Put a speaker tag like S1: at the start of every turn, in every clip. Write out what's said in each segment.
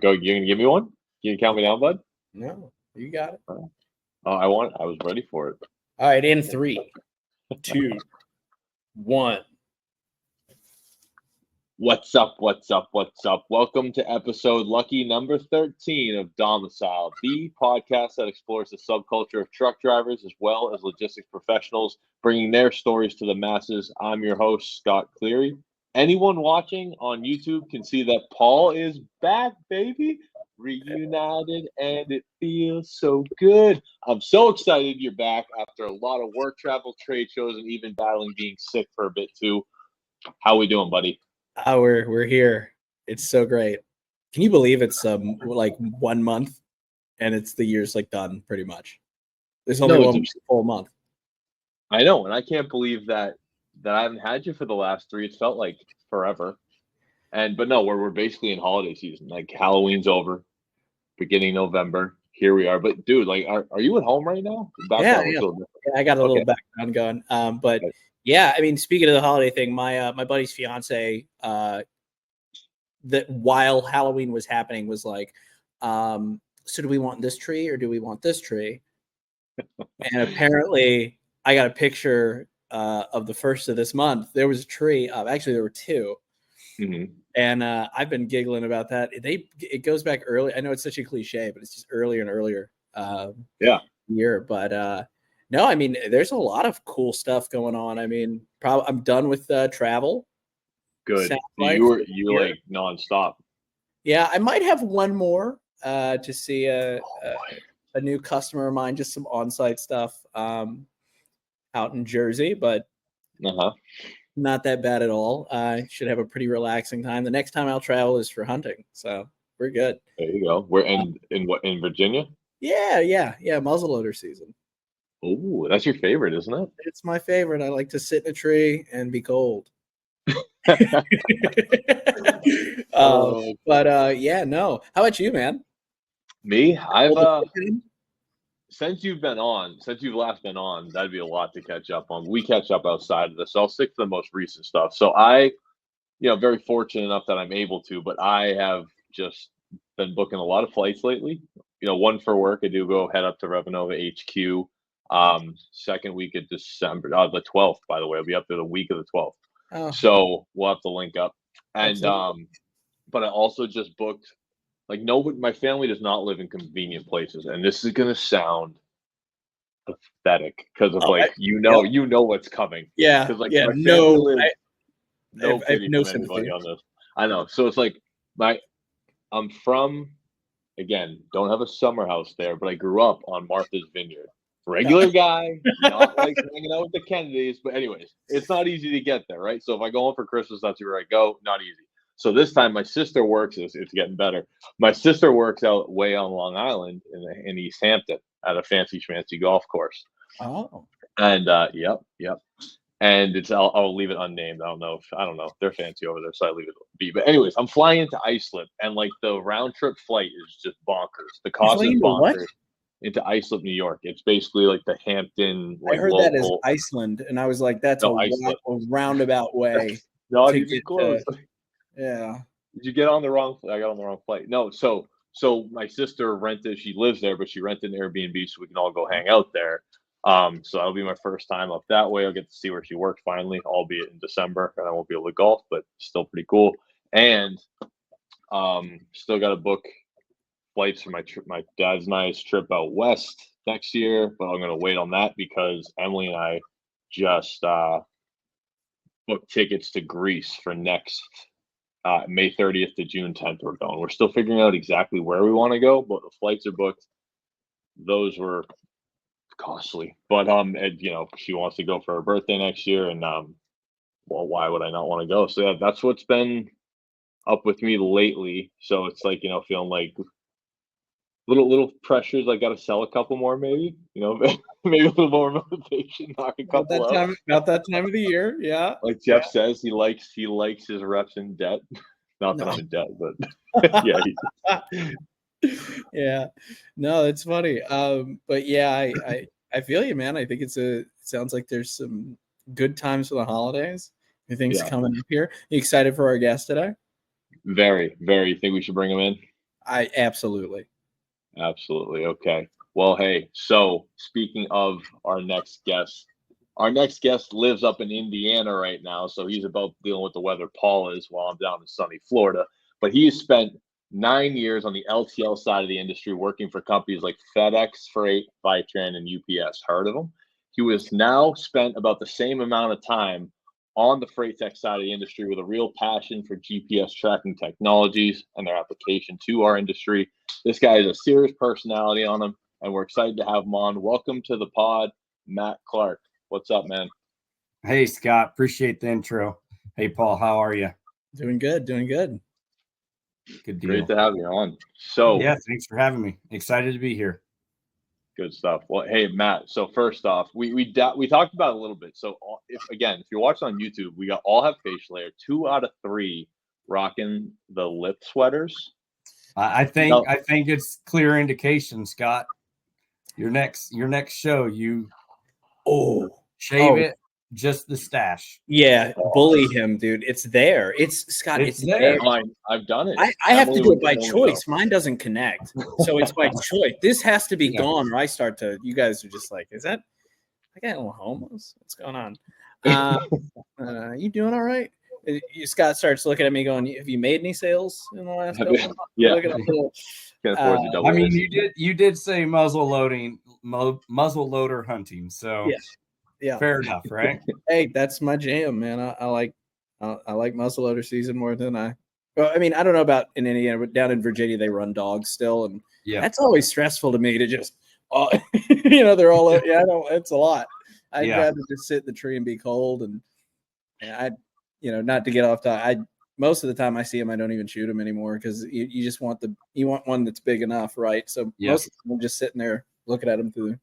S1: Go. You gonna give me one? You can count me down, bud.
S2: No, you got it.
S1: Oh, I was ready for it.
S2: All right, in 3, 2, 1.
S1: What's up? What's up? What's up? Welcome to episode lucky number 13 of Domicile, the podcast that explores the subculture of truck drivers as well as logistics professionals, bringing their stories to the masses. I'm your host, Scott Cleary. Anyone watching on YouTube can see that Paul is back, baby. Reunited, and it feels so good. I'm so excited you're back after a lot of work, travel, trade shows, and even battling being sick for a bit too. How we doing, buddy?
S2: We're here. It's so great. Can you believe it's like 1 month and it's the year's like done pretty much? There's only one full month.
S1: I know, and I can't believe that I haven't had you for the last 3. It's felt like forever. But no, we're basically in holiday season. Like Halloween's over, beginning November. Here we are. But dude, like, are you at home right now?
S2: Yeah, I got a little background going. But yeah, I mean, speaking of the holiday thing, my buddy's fiance, that while Halloween was happening, was like, so do we want this tree or do we want this tree? And apparently, I got a picture of the first of this month. There was a tree. Actually, there were 2.
S1: Mm-hmm.
S2: And I've been giggling about that. It goes back early. I know it's such a cliche, but it's just earlier and earlier year. But no, I mean, there's a lot of cool stuff going on. I mean, I'm done with travel.
S1: Good. You like nonstop.
S2: Yeah, I might have one more to see a new customer of mine, just some on-site stuff out in Jersey, but not that bad at all. I should have a pretty relaxing time. The next time I'll travel is for hunting, so we're good.
S1: There you go. We're in Virginia?
S2: Yeah, muzzleloader season.
S1: Oh, that's your favorite, isn't it?
S2: It's my favorite. I like to sit in a tree and be cold. But yeah, no. How about you, man?
S1: Me? I've since you've last been on, that'd be a lot to catch up on. We catch up outside of this, so I'll stick to the most recent stuff. So I, very fortunate enough that I'm able to, but I have just been booking a lot of flights lately. One for work. I do go head up to Revenova HQ. Second week of December, the 12th, by the way. I'll be up there the week of the 12th. Oh. So we'll have to link up. And but I also just booked, like, my family does not live in convenient places, and this is gonna sound pathetic because of you know what's coming.
S2: Yeah,
S1: because like
S2: my
S1: family lives,
S2: no sympathy
S1: on this. I know. So it's like I'm from, again, don't have a summer house there, but I grew up on Martha's Vineyard. Regular guy, not like hanging out with the Kennedys, but anyways, it's not easy to get there, right? So if I go home for Christmas, that's where I go. Not easy. So this time, my sister works. It's getting better. My sister works out way on Long Island in East Hampton at a fancy schmancy golf course.
S2: Oh.
S1: And yep. And I'll leave it unnamed. I don't know. They're fancy over there, so I leave it be. But anyways, I'm flying into Islip, and like the round trip flight is just bonkers. The cost is bonkers. What? Into Islip, New York. It's basically like the Hampton. Like,
S2: I heard that is Iceland, and I was like, that's a roundabout way.
S1: No, you get close.
S2: Yeah.
S1: Did you get on the wrong? I got on the wrong flight. No, so my sister rented. She lives there, but she rented an Airbnb so we can all go hang out there. So that'll be my first time up that way. I'll get to see where she works finally, albeit in December, and I won't be able to golf, but still pretty cool. And still got to book flights for my dad's nice trip out west next year, but I'm gonna wait on that because Emily and I just booked tickets to Greece for next May 30th to June 10th. We're going. We're still figuring out exactly where we want to go, but the flights are booked. Those were costly, but she wants to go for her birthday next year, and well, why would I not want to go? So yeah, that's what's been up with me lately. So it's like, feeling like little pressures. I got to sell a couple more, maybe. Maybe a little more motivation. Knock a couple out.
S2: About that time of the year, yeah.
S1: Like Jeff says, he likes his reps in debt. Not that I'm in debt, but yeah.
S2: Yeah, no, it's funny. But yeah, I feel you, man. I think it sounds like there's some good times for the holidays. Everything's coming up here. You excited for our guest today?
S1: Very, very. You think we should bring him in?
S2: I absolutely.
S1: Absolutely. Okay. Well, hey, so speaking of our next guest lives up in Indiana right now, so he's about dealing with the weather Paul is while I'm down in sunny Florida. But he has spent 9 years on the LTL side of the industry working for companies like FedEx, Freight, Vitran, and UPS. Heard of them? He was now spent about the same amount of time on the freight tech side of the industry with a real passion for GPS tracking technologies and their application to our industry. This guy is a serious personality on him, and we're excited to have him on. Welcome to the pod, Matt Clark. What's up, man?
S3: Hey, Scott. Appreciate the intro. Hey, Paul. How are you?
S2: Doing good. Doing good.
S3: Good deal.
S1: Great to have you on. So,
S3: yeah, thanks for having me. Excited to be here.
S1: Good stuff. Well, hey, Matt. So first off, we talked about it a little bit. So if you're watching on YouTube, we all have facial hair. 2 out of 3 rocking the lip sweaters.
S3: I think it's clear indication, Scott. Your next show, you shave it, just the stash.
S2: Yeah, bully him, dude. It's there. It's Scott. It's there.
S1: I've done it.
S2: I have to do it by choice. Mine doesn't connect, so it's by choice. This has to be gone, or I start to. You guys are just like, is that? I got no homos. What's going on? You doing all right? Scott starts looking at me, going, "Have you made any sales in the last couple of months?"
S1: Yeah.
S3: I mean, you did say muzzle loader hunting, so
S2: yeah,
S3: fair enough, right?
S2: Hey, that's my jam, man. I like muzzleloader season more than I. Well, I mean, I don't know about in Indiana, but down in Virginia they run dogs still, and that's always stressful to me to just, they're all it's a lot. I'd rather just sit in the tree and be cold, and I, not to get off topic. Most of the time I see them, I don't even shoot them anymore because you just want one that's big enough, right? So most of the time I'm just sitting there looking at them through,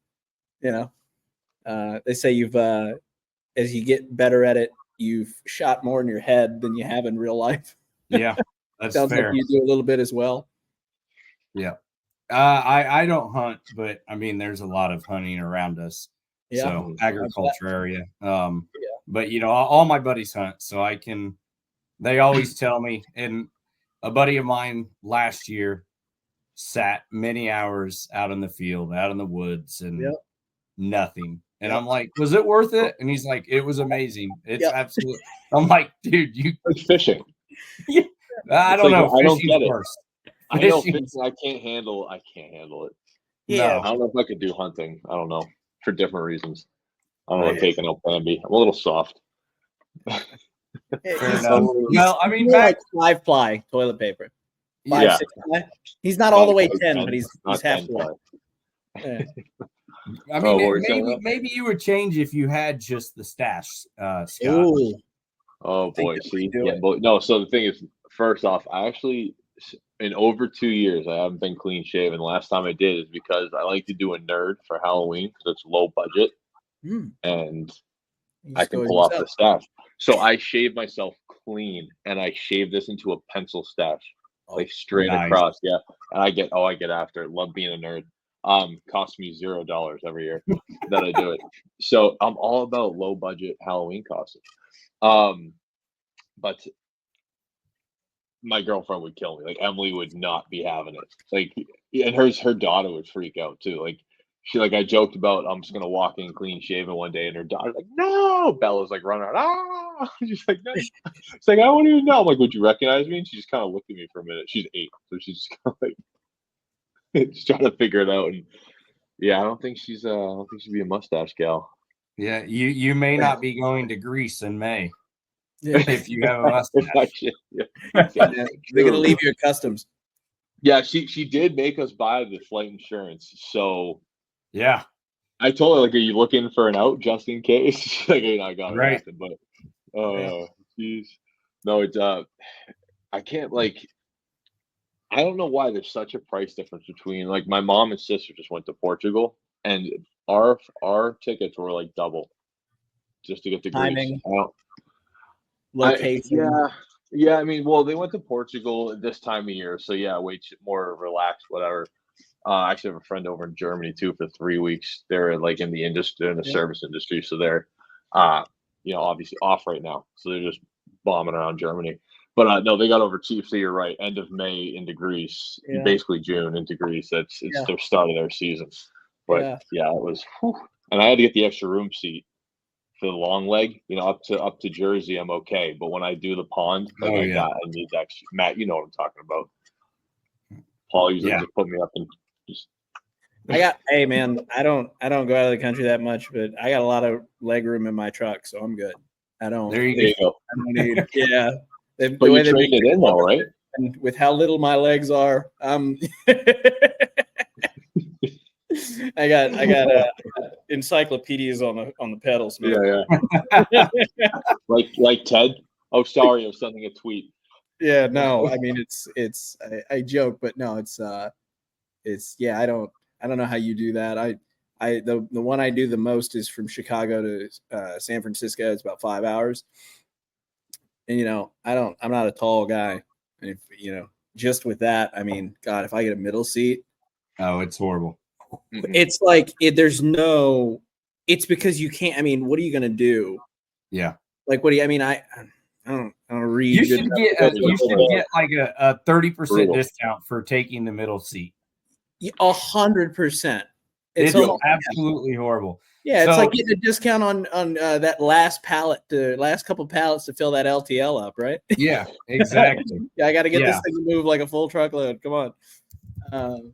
S2: they say as you get better at it, you've shot more in your head than you have in real life.
S3: Yeah, that's
S2: sounds
S3: fair.
S2: like you do a little bit as well.
S3: Yeah, I don't hunt, but I mean, there's a lot of hunting around us.
S2: Yeah,
S3: so agriculture area. But all my buddies hunt, so I can. They always tell me, and a buddy of mine last year sat many hours out in the field, out in the woods, and nothing. And I'm like, was it worth it? And he's like, it was amazing. It's absolutely. I'm like, dude,
S1: it's fishing.
S3: Yeah, I don't know.
S1: I don't get it. I know
S3: fishing.
S1: I can't handle it.
S2: Yeah,
S1: I don't know if I could do hunting. I don't know, for different reasons. I don't know, taking up Bambi. I'm a little soft.
S3: Fair enough. Well, I mean,
S2: like 5-ply toilet paper. 5-6 ply. He's not all the way 10, but he's halfway.
S3: Yeah. I mean, maybe you would change if you had just the stash, Scott.
S2: Ooh.
S1: Oh boy, see, no. So the thing is, first off, I actually, in over 2 years, I haven't been clean shaven. The last time I did is because I like to do a nerd for Halloween because it's low budget, and I can pull off the stash. So I shave myself clean, and I shave this into a pencil stash, like straight across. Yeah, and I get after it. Love being a nerd. Costs me $0 every year that I do it. So I'm all about low budget Halloween costumes. But my girlfriend would kill me. Like Emily would not be having it. Like, and her daughter would freak out too. Like I joked about I'm just gonna walk in clean shaven one day, and her daughter's like, no. Bella's like running around. She's like, no. It's like I don't even know. I'm like, would you recognize me? And she just kind of looked at me for a minute. She's 8, so she's just kind of like. Just trying to figure it out, and I don't think she'd be a mustache gal.
S3: Yeah, you may not be going to Greece in May if you have a mustache.
S2: They're gonna leave you at customs.
S1: Yeah, she did make us buy the flight insurance, so
S3: yeah.
S1: I told her, like, are you looking for an out just in case? She's like, I got it, right. But geez, no, it's I can't I don't know why there's such a price difference between, like, my mom and sister just went to Portugal, and our tickets were like double just to get to Greece.
S2: Location.
S1: Yeah. I mean, well, they went to Portugal at this time of year, so way more relaxed, whatever. I actually have a friend over in Germany too for 3 weeks. They're like in the industry, in the service industry, so they're obviously off right now, so they're just bombing around Germany. But no, they got over Chiefs. So you're right. End of May into Greece,
S2: Yeah.
S1: basically June into Greece. It's
S2: Yeah.
S1: their start of their season. But
S2: Yeah.
S1: it was. Whew. And I had to get the extra room seat for the long leg. Up to Jersey, I'm okay. But when I do the pond, like I need that extra. Matt, you know what I'm talking about. Paul usually just put me up and just.
S2: Hey man, I don't go out of the country that much, but I got a lot of leg room in my truck, so I'm good.
S3: There you
S1: go.
S2: I don't need, yeah.
S1: But you trade it in though, right?
S2: And with how little my legs are, I got encyclopedias on the pedals, man.
S1: Yeah. like Ted. Oh, sorry, I was sending a tweet.
S2: Yeah, no, I mean I joke, but no, it's I don't know how you do that. The one I do the most is from Chicago to San Francisco. It's about 5 hours. And I'm not a tall guy. And if just with that, I mean, God, if I get a middle seat,
S3: oh, it's horrible.
S2: It's like it's because you can't. I mean, what are you gonna do?
S3: Yeah.
S2: Like, what do you? I mean, I don't read.
S3: You should get like a 30% discount for taking the middle seat.
S2: 100%.
S3: It's absolutely horrible.
S2: Yeah, it's like getting a discount on that last couple pallets to fill that LTL up, right?
S3: Yeah, exactly.
S2: I got to get this thing to move like a full truckload. Come on.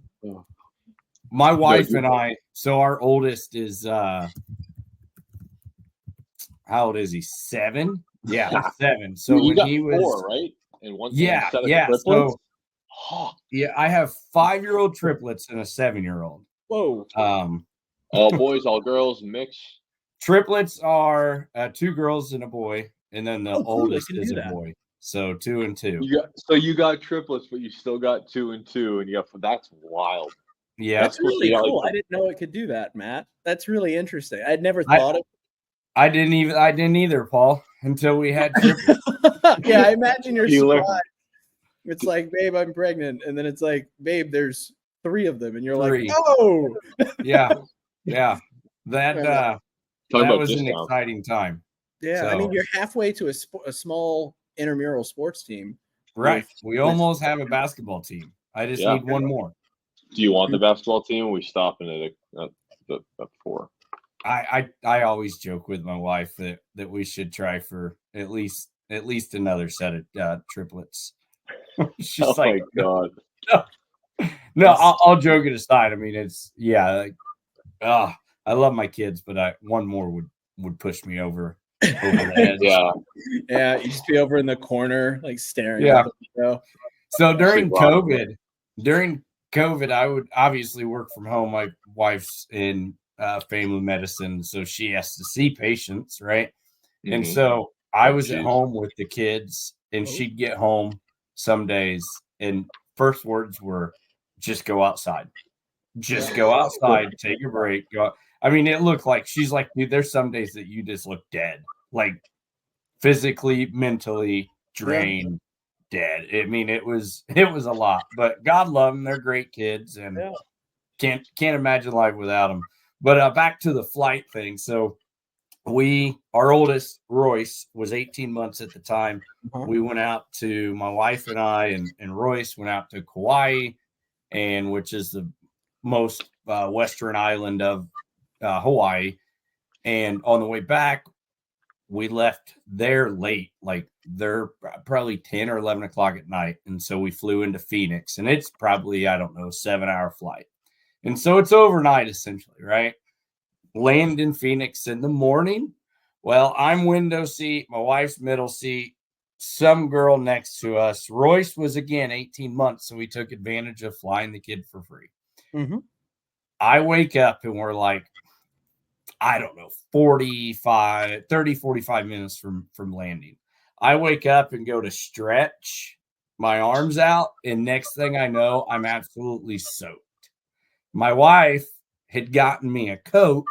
S3: My wife and I. So our oldest is how old is he? 7? Yeah, 7. So
S1: you
S3: when
S1: got
S3: he was
S1: 4, right? And one
S3: yeah. So I have 5-year-old triplets and a 7-year-old.
S2: Whoa.
S1: All boys, all girls, mix.
S3: Triplets are 2 girls and a boy, and then the oldest is a boy. So 2 and 2.
S1: You got triplets, but you still got 2 and 2, and that's wild.
S3: Yeah,
S2: that's really cool. I didn't know it could do that, Matt. That's really interesting. I'd never thought of.
S3: I didn't either, Paul, until we had triplets.
S2: Yeah, I imagine you're surprised. It's like, babe, I'm pregnant, and then it's like, babe, there's 3 of them, and you're like, oh,
S3: yeah. That was an exciting time.
S2: Yeah, so, I mean, you're halfway to a small intramural sports team.
S3: Right. We almost have a basketball team. I just need one more.
S1: Do you want the basketball team? Or we stopping it at 4.
S3: I always joke with my wife that we should try for at least another set of triplets. She's
S1: my God.
S3: No, I'll joke it aside. I mean, it's I love my kids, but one more would push me over the edge.
S2: Yeah, you just be over in the corner, like staring at the window.
S3: So during COVID, I would obviously work from home. My wife's in family medicine, so she has to see patients, right? Mm-hmm. And so I was at home with the kids, and she'd get home some days, and first words were, just go outside. Just go outside, take your break. Go. I mean, it looked like she's like, dude, there's some days that you just look dead, like physically, mentally drained, dead. I mean, it was a lot, but God love them. They're great kids, and can't imagine life without them. But back to the flight thing. So our oldest, Royce, was 18 months at the time. Uh-huh. We went out to, my wife and I and Royce went out to Kauai, and which is the most western island of Hawaii. And on the way back, we left there late, like they're probably 10 or 11 o'clock at night. And so we flew into Phoenix, and it's probably, I don't know, 7-hour flight. And so it's overnight essentially, right? Land in Phoenix in the morning. Well, I'm window seat, my wife's middle seat, some girl next to us. Royce was again 18 months, so we took advantage of flying the kid for free. Mm-hmm. I wake up and we're like, I don't know, 45 minutes from landing. I wake up and go to stretch my arms out, and next thing I know, I'm absolutely soaked. My wife had gotten me a Coke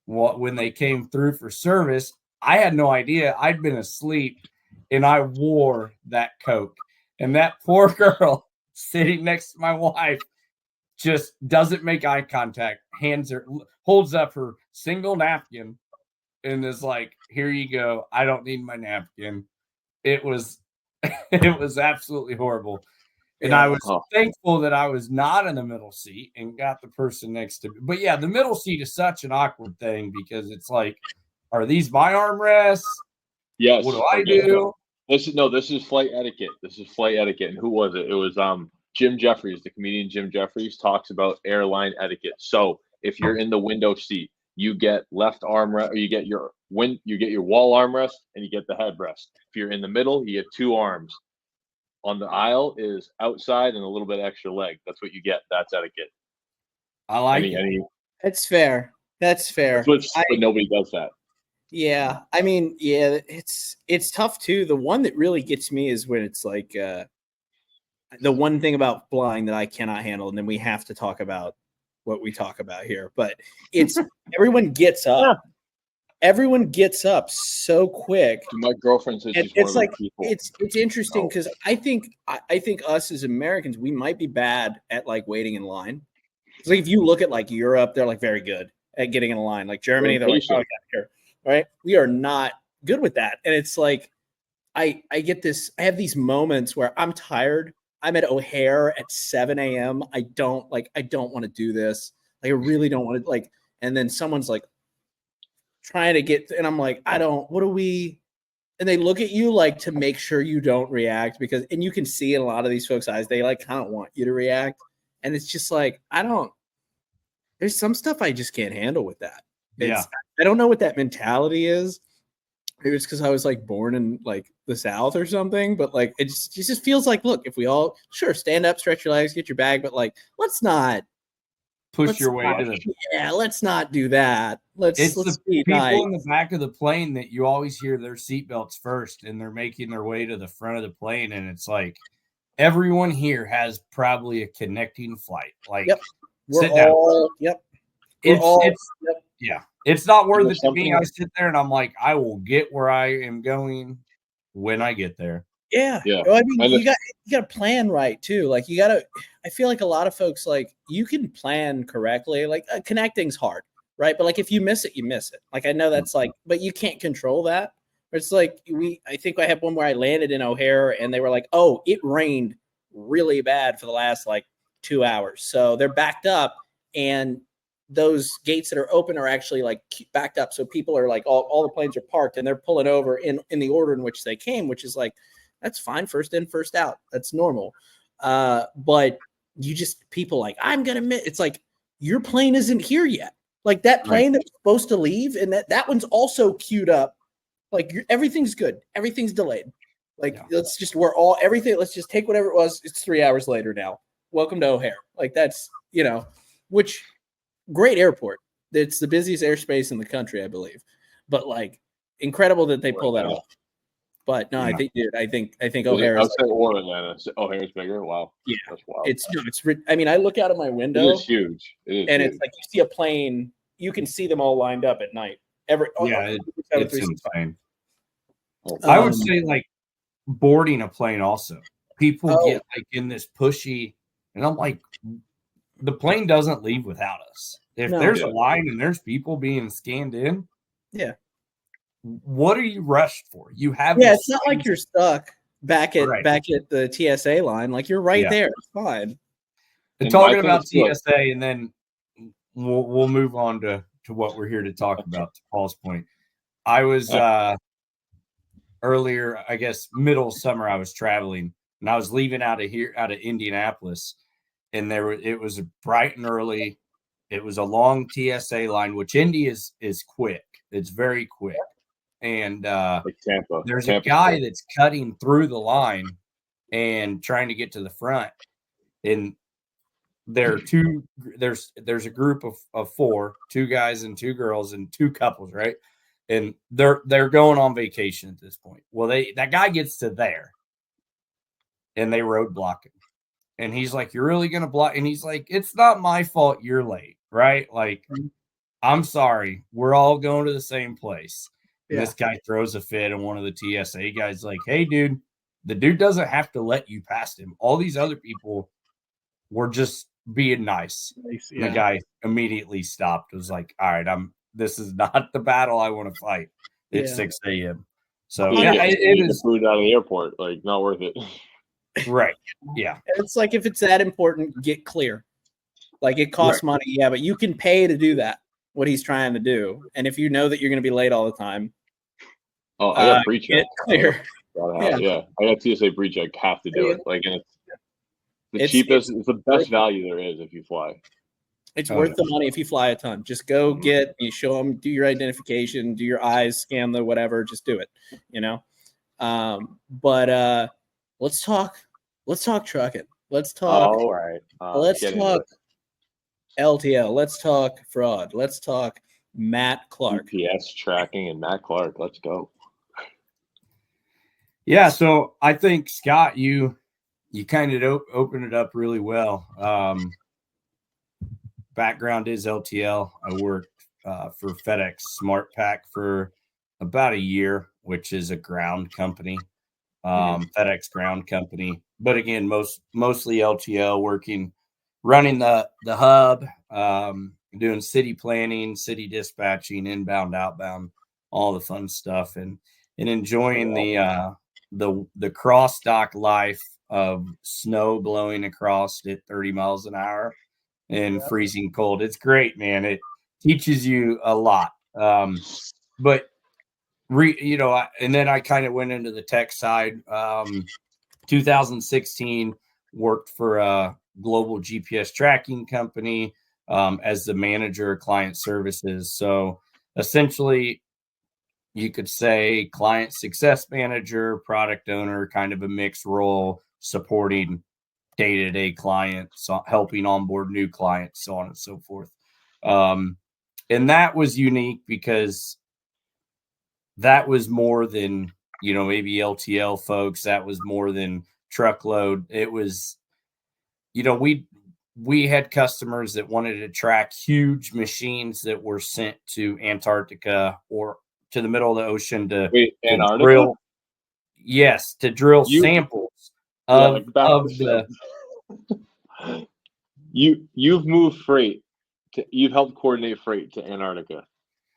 S3: when they came through for service. I had no idea. I'd been asleep, and I wore that Coke. And that poor girl sitting next to my wife just doesn't make eye contact, holds up her single napkin, and is like, here you go. I don't need my napkin. It was It was absolutely horrible. And
S2: Yeah.
S3: I was thankful that I was not in the middle seat and got the person next to me. But yeah, the middle seat is such an awkward thing because it's like, are these my armrests?
S1: Yes.
S3: What do I do?
S1: This is flight etiquette. This is flight etiquette. And who was it? It was Jim Jeffries, the comedian Jim Jeffries talks about airline etiquette. So if you're in the window seat, you get left armrest, or you get your wall armrest, and you get the headrest. If you're in the middle, you get two arms. On the aisle is outside and a little bit extra leg. That's what you get. That's etiquette.
S3: I like it.
S2: That's fair. That's fair.
S1: But nobody does that.
S2: Yeah, I mean, yeah, it's tough too. The one that really gets me is when it's like the one thing about flying that I cannot handle, and then we have to talk about what we talk about here. But it's everyone gets up. Everyone gets up so quick.
S1: My girlfriend says she's one of those people.
S2: It's interesting because I think us as Americans, we might be bad at like waiting in line. It's like if you look at like Europe, they're like very good at getting in a line. Like Germany, they're like, oh, yeah, here. Right? We are not good with that. And it's like I get this, I have these moments where I'm tired. I'm at O'Hare at 7 a.m. I don't want to do this. Like, I really don't want to, like, and then someone's like trying to get, and I'm like, what do we, and they look at you like to make sure you don't react because, and you can see in a lot of these folks' eyes, they like kind of want you to react. And it's just like, there's some stuff I just can't handle with that. I don't know what that mentality is. Maybe it's because I was like born in like the South or something, but like it just feels like, look, if we all stand up, stretch your legs, get your bag, but like let's not
S3: your way to the
S2: let's not do that. Let's
S3: the
S2: be
S3: people
S2: nice.
S3: in the back of the plane that you always hear their seatbelts first, and they're making their way to the front of the plane, and it's like everyone here has probably a connecting flight. Like, sit down. It's not worth it to me. I sit there and I'm like, I will get where I am going when I get there.
S2: Yeah. Well, I mean, you got to plan right too. Like I feel like a lot of folks, like you can plan correctly. Like connecting's hard, right? But like if you miss it, you miss it. Like I know that's like, but you can't control that. It's like I think I had one where I landed in O'Hare and they were like, oh, it rained really bad for the last like 2 hours. So they're backed up and those gates that are open are actually like backed up. So people are like, all the planes are parked and they're pulling over in the order in which they came, which is like, that's fine. First in, first out. That's normal. But people like, I'm going to miss. It's like, your plane isn't here yet. Like that plane that's supposed to leave. And that one's also queued up. Like everything's good. Everything's delayed. Like let's just take whatever it was. It's 3 hours later now. Welcome to O'Hare. Like that's, which great airport. It's the busiest airspace in the country, I believe. But like incredible that they pull that off. But no, I think O'Hare is
S1: O'Hare's bigger. Wow.
S2: Yeah.
S1: That's wild.
S2: It's I mean, I look out of my window.
S1: It is huge.
S2: It's like you see a plane, you can see them all lined up at night.
S3: It's insane. I would say like boarding a plane also. People get like in this pushy, and I'm like, the plane doesn't leave without us. If there's a line and there's people being scanned in, what are you rushed for? You have
S2: it's not like you're stuck back at the TSA line. Like you're right there. It's fine.
S3: And talking about TSA, and then we'll move on to what we're here to talk about. To Paul's point, I was earlier, I guess middle summer, I was traveling and I was leaving out of Indianapolis, and it was bright and early. It was a long TSA line, which Indy is quick. It's very quick. And
S1: like Tampa.
S3: There's a guy that's cutting through the line and trying to get to the front. And there's a group of four, 2 guys and 2 girls and 2 couples, right? And they're going on vacation at this point. Well, that guy gets to there and they roadblock him. And he's like, "You're really gonna block?" And he's like, "It's not my fault you're late, right? Like, I'm sorry. We're all going to the same place." And this guy throws a fit, and one of the TSA guys like, "Hey, dude, the dude doesn't have to let you past him. All these other people were just being nice." And the guy immediately stopped. It was like, "All right, this is not the battle I want to fight. It's 6 a.m." So
S1: yeah,
S3: it is
S1: food out of the airport, like not worth it.
S3: Right. Yeah.
S2: It's like if it's that important, get clear. Like it costs money, yeah, but you can pay to do that. What he's trying to do, and if you know that you're going to be late all the time,
S1: I got pre-check.
S2: Clear.
S1: Yeah, I got TSA pre-check. Have to do it. Like, and it's the cheapest. It's the best value there is if you fly.
S2: It's worth the money if you fly a ton. Just go you show them, do your identification, do your eyes, scan the whatever. Just do it. You know. But let's talk trucking. Let's talk.
S1: All right.
S2: Let's talk LTL. Let's talk fraud. Let's talk Matt Clark.
S1: GPS tracking and Matt Clark. Let's go.
S3: Yeah. So I think, Scott, you kind of opened it up really well. Background is LTL. I worked for FedEx Smart Pack for about a year, which is a ground company, FedEx ground company. But again, mostly LTL, running the hub, doing city planning, city dispatching, inbound, outbound, all the fun stuff, and enjoying the cross dock life of snow blowing across at 30 miles an hour and freezing cold. It's great, man. It teaches you a lot. But and then I kind of went into the tech side. 2016, worked for a global GPS tracking company as the manager of client services. So essentially, you could say client success manager, product owner, kind of a mixed role, supporting day-to-day clients, helping onboard new clients, so on and so forth. And that was unique because that was more than, maybe LTL folks. That was more than truckload. It was, we had customers that wanted to track huge machines that were sent to Antarctica or to the middle of the ocean to drill. Yes, to drill samples of the.
S1: You've moved freight. You've helped coordinate freight to Antarctica.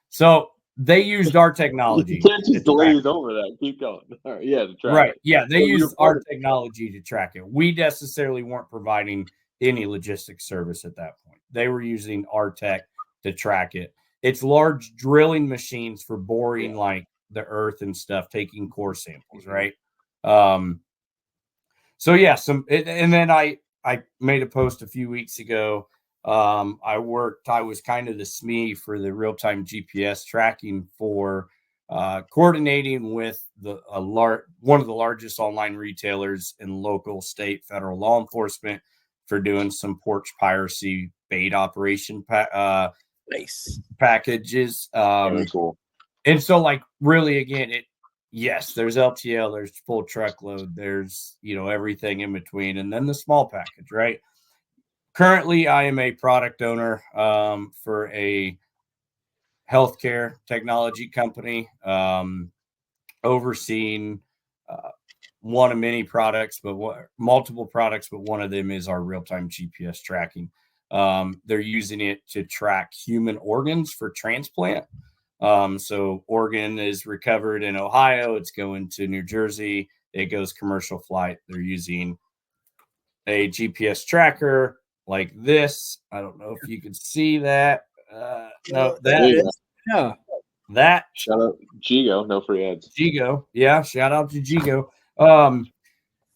S3: So they used our technology.
S1: You can't just glaze over that. Keep going. All right, yeah, to track it.
S3: Yeah, they used our technology to track it. We necessarily weren't providing any logistics service at that point. They were using our tech to track it. It's large drilling machines for boring like the earth and stuff, taking core samples, right? So yeah, and then I made a post a few weeks ago. I was kind of the SME for the real-time GPS tracking for coordinating with one of the largest online retailers in local, state, federal law enforcement for doing some porch piracy bait operation packages.
S1: Very cool.
S3: And so, like, really, again, yes, there's LTL, there's full truckload, there's everything in between, and then the small package, right? Currently, I am a product owner for a healthcare technology company, overseeing one of many products, multiple products, but one of them is our real-time GPS tracking. They're using it to track human organs for transplant. So organ is recovered in Ohio, it's going to New Jersey, it goes commercial flight. They're using a GPS tracker like this. I don't know if you can see that. No, that.
S1: Shout out Gigo, no free ads.
S3: Gigo, yeah, shout out to Gigo.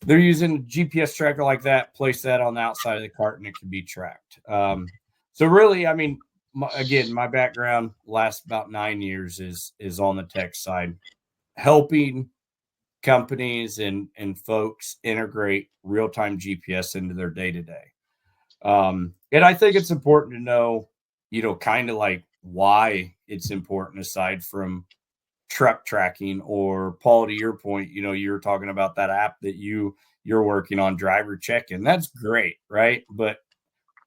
S3: They're using a GPS tracker like that, place that on the outside of the cart, and it can be tracked. So really, I mean, my background last about 9 years is on the tech side, helping companies and folks integrate real-time GPS into their day-to-day. And I think it's important to know, kind of like why it's important aside from truck tracking, or Paul, to your point, you were talking about that app that you're working on, driver check-in. That's great, right? But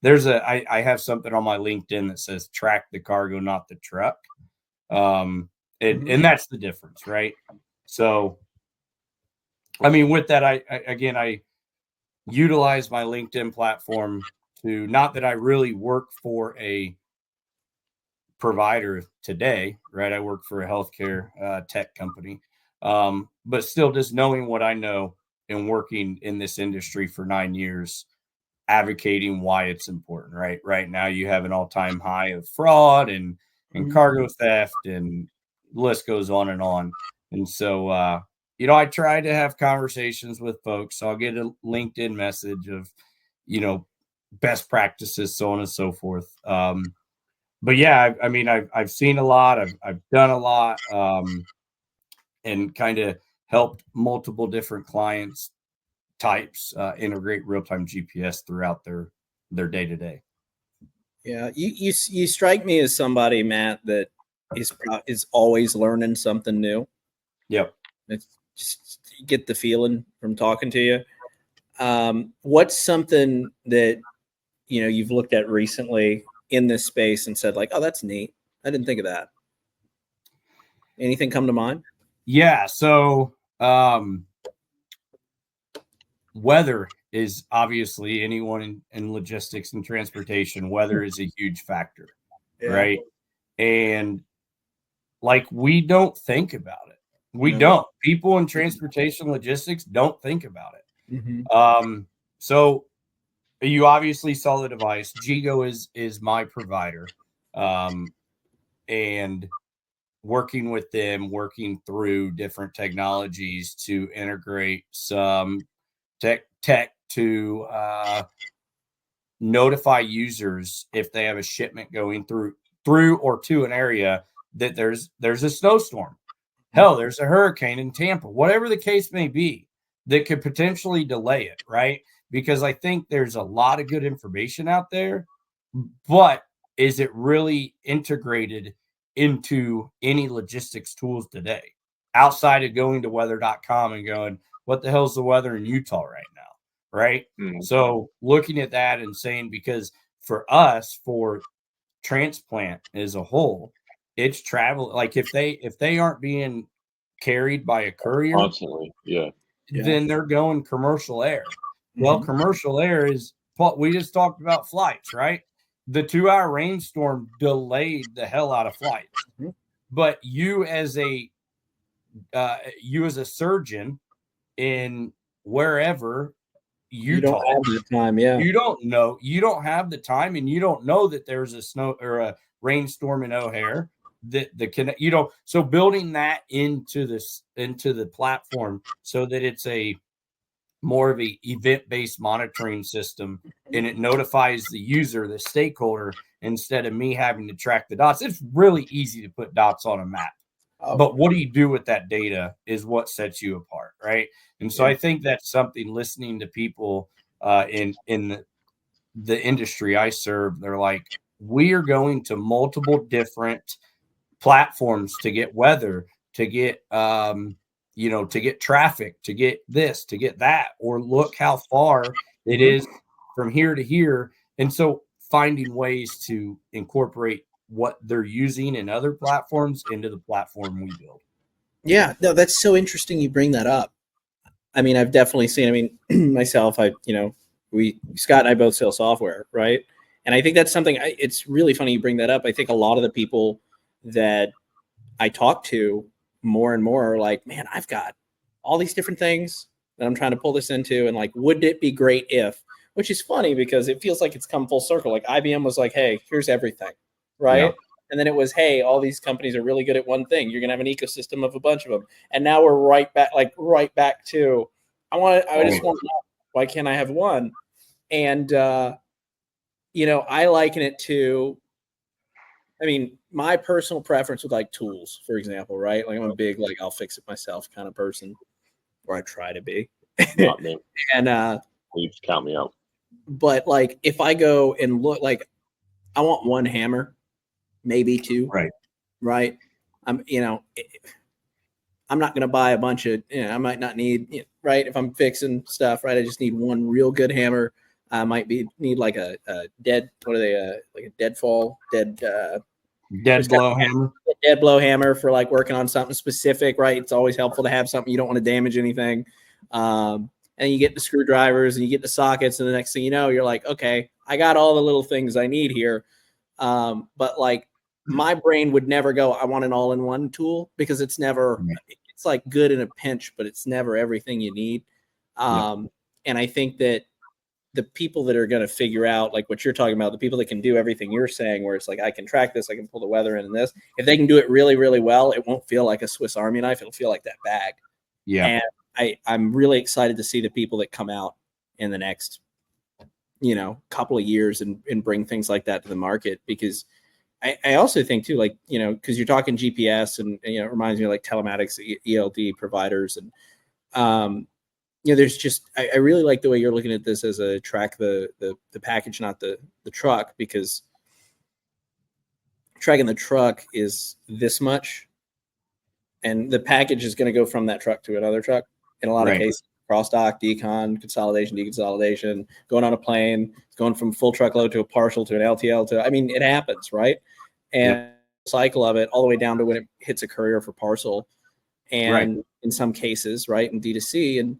S3: I have something on my LinkedIn that says track the cargo, not the truck. And that's the difference, right? So, I mean, with that, I utilize my LinkedIn platform to, not that I really work for a provider today, right? I work for a healthcare tech company. But still, just knowing what I know and working in this industry for 9 years, advocating why it's important. Right now, you have an all-time high of fraud and cargo theft, and the list goes on and on. And so, I try to have conversations with folks. So I'll get a LinkedIn message of, best practices, so on and so forth. But yeah, I mean, I've seen a lot. I've done a lot, and kind of helped multiple different clients types integrate real-time GPS throughout their day-to-day.
S2: Yeah, you strike me as somebody, Matt, that is always learning something new.
S3: Yep.
S2: It's just you get the feeling from talking to you. What's something that you've looked at recently in this space and said like, oh, that's neat. I didn't think of that. Anything come to mind?
S3: Yeah. So weather is obviously, anyone in logistics and transportation, weather is a huge factor, right? And like, we don't think about it. We don't. People in transportation logistics don't think about it. So you obviously saw the device. Gigo is my provider, and working with them, working through different technologies to integrate some tech to notify users if they have a shipment going through or to an area that there's a snowstorm. Hell, there's a hurricane in Tampa, whatever the case may be, that could potentially delay it, right? Because I think there's a lot of good information out there, but is it really integrated into any logistics tools today outside of going to weather.com and going, what the hell's the weather in Utah right now? Right. So looking at that and saying, because for us, for transplant as a whole, it's travel. Like, if they aren't being carried by a courier
S1: constantly,
S3: then they're going commercial air. Well, commercial air is what we just talked about, flights, right? The 2-hour rainstorm delayed the hell out of flights. But you as a surgeon in wherever, Utah,
S2: you don't have the time.
S3: you don't have the time, and you don't know that there's a snow or a rainstorm in O'Hare so building that into the platform so that it's a more of a event-based monitoring system, and it notifies the user, the stakeholder, instead of me having to track the dots. It's really easy to put dots on a map. But what do you do with that data is what sets you apart, right? And so I think that's something, listening to people in the industry I serve, they're like, we are going to multiple different platforms to get weather, to get to get traffic, to get this, to get that, or look how far it is from here to here. And so finding ways to incorporate what they're using in other platforms into the platform we build.
S2: Yeah, no, that's so interesting you bring that up. I mean, I've definitely seen, myself, Scott and I both sell software, right? And I think that's something, it's really funny you bring that up. I think a lot of the people that I talk to more and more are like, man, I've got all these different things that I'm trying to pull this into. And like, wouldn't it be great if, which is funny because it feels like it's come full circle. Like IBM was like, hey, here's everything, right? Yeah. And then it was, hey, all these companies are really good at one thing. You're going to have an ecosystem of a bunch of them. And now we're right back to, I just want to know, why can't I have one? And, I liken it to, my personal preference with like tools, for example, right? Like I'm a big, like, I'll fix it myself kind of person, or I try to be.
S1: Not me.
S2: And
S1: you just count me out.
S2: But like, if I go and look, like, I want one hammer, maybe two. Right. I'm not going to buy a bunch of, I might not need, right. If I'm fixing stuff, right. I just need one real good hammer. I might need like a dead, what are they? Like a dead blow
S3: hammer.
S2: A dead blow hammer for like working on something specific, right? It's always helpful to have something. You don't want to damage anything. And you get the screwdrivers and you get the sockets, and the next thing you know, you're like, okay, I got all the little things I need here. But like, my brain would never go, I want an all-in-one tool, because it's it's like good in a pinch, but it's never everything you need. And I think that the people that are going to figure out like what you're talking about, the people that can do everything you're saying, where it's like, I can track this, I can pull the weather in and this, if they can do it really, really well, it won't feel like a Swiss Army knife. It'll feel like that bag.
S3: Yeah.
S2: And I'm really excited to see the people that come out in the next, couple of years and bring things like that to the market, because I also think too, like, because you're talking GPS and it reminds me of like telematics, ELD providers. And, there's just, I really like the way you're looking at this as a track the package, not the truck, because tracking the truck is this much. And the package is going to go from that truck to another truck in a lot of cases. Cross dock, decon, consolidation, deconsolidation, going on a plane, going from full truckload to a partial to an LTL it happens, right? And the cycle of it all the way down to when it hits a courier for parcel, and in some cases, right, in D2C. And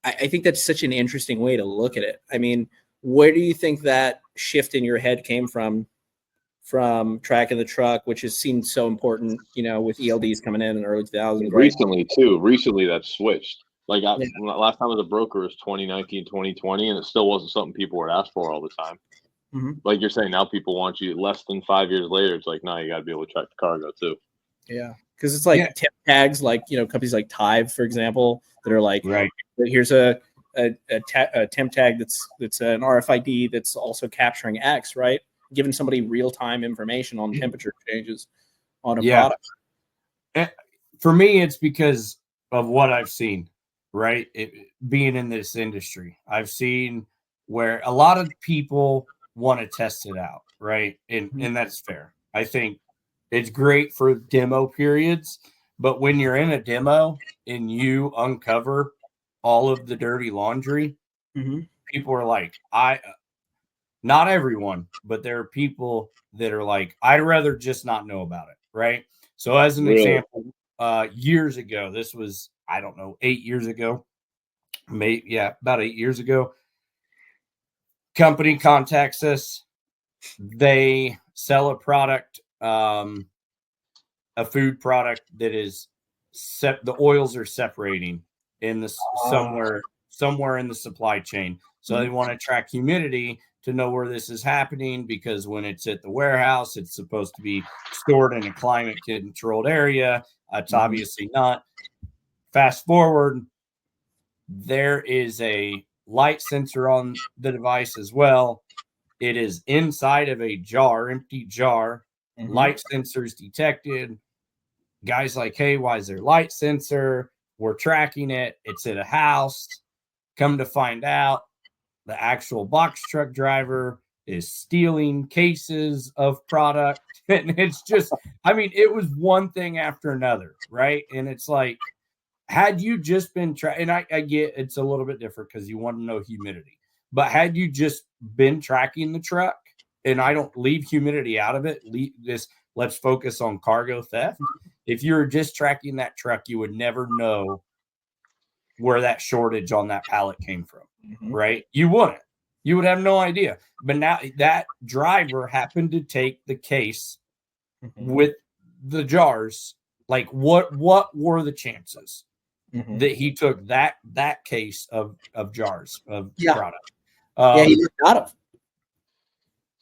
S2: I think that's such an interesting way to look at it. I mean, where do you think that shift in your head came from tracking the truck, which has seemed so important, with ELDs coming in the early 2000s?
S1: Recently that switched. Like last time as a broker was 2019, 2020, and it still wasn't something people would ask for all the time. Mm-hmm. Like you're saying, now people want you less than 5 years later. It's like, no, you got to be able to track the cargo too.
S2: Yeah, because it's like temp tags, like companies like Tive, for example, that are like, here's a temp tag that's an RFID that's also capturing X, right? Giving somebody real time information on temperature changes on a product.
S3: For me, it's because of what I've seen. Right. Being in this industry, I've seen where a lot of people want to test it out. Right. And that's fair. I think it's great for demo periods. But when you're in a demo and you uncover all of the dirty laundry, people are like, not everyone, but there are people that are like, I'd rather just not know about it. Right. So as an example, years ago, this was, I don't know, 8 years ago, about 8 years ago, company contacts us. They sell a product, a food product that is the oils are separating in the somewhere in the supply chain. So they want to track humidity to know where this is happening, because when it's at the warehouse, it's supposed to be stored in a climate controlled area. It's obviously not. Fast forward, there is a light sensor on the device as well. It is inside of a jar, empty jar. Light sensors detected. Guys like, hey, why is there light sensor? We're tracking it. It's at a house. Come to find out, the actual box truck driver is stealing cases of product. And it's just, it was one thing after another, right? And it's like, had you just been and I get it's a little bit different because you want to know humidity, but had you just been tracking the truck, and I don't leave humidity out of it, let's focus on cargo theft. If you were just tracking that truck, you would never know where that shortage on that pallet came from, right? You wouldn't. You would have no idea. But now that driver happened to take the case with the jars. Like, what were the chances that he took that case of jars of product?
S2: He would not have.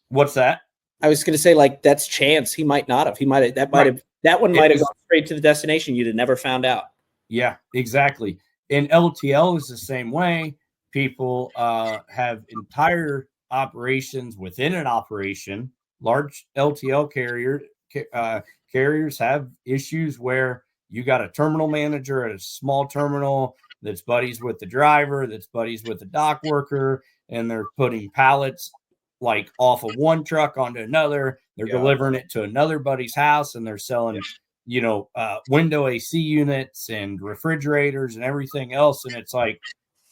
S3: What's that?
S2: I was going to say, like, that's chance. He might not have. He might have. That one might have gone straight to the destination. You'd have never found out.
S3: Yeah, exactly. And LTL is the same way. People have entire operations within an operation. Large LTL carriers have issues where you got a terminal manager at a small terminal that's buddies with the driver, that's buddies with the dock worker, and they're putting pallets like off of one truck onto another. They're delivering it to another buddy's house, and they're selling, window AC units and refrigerators and everything else. And it's like,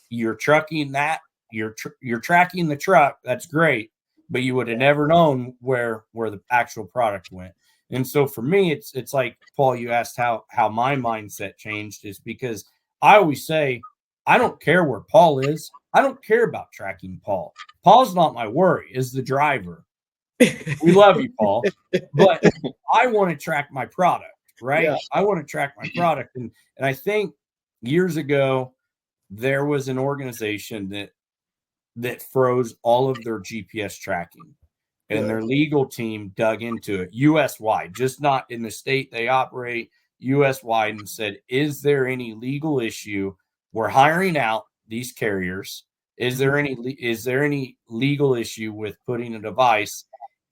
S3: you're trucking that, you're tracking the truck. That's great, but you would have never known where the actual product went. And so for me, it's like, Paul, you asked how my mindset changed, is because I always say, I don't care where Paul is. I don't care about tracking Paul. Paul's not my worry, is the driver. We love you, Paul, but I want to track my product, right?
S2: Yeah.
S3: I want to track my product. And I think years ago, there was an organization that froze all of their GPS tracking. And their legal team dug into it US wide, just not in the state they operate, US wide, and said, is there any legal issue? We're hiring out these carriers. Is there any legal issue with putting a device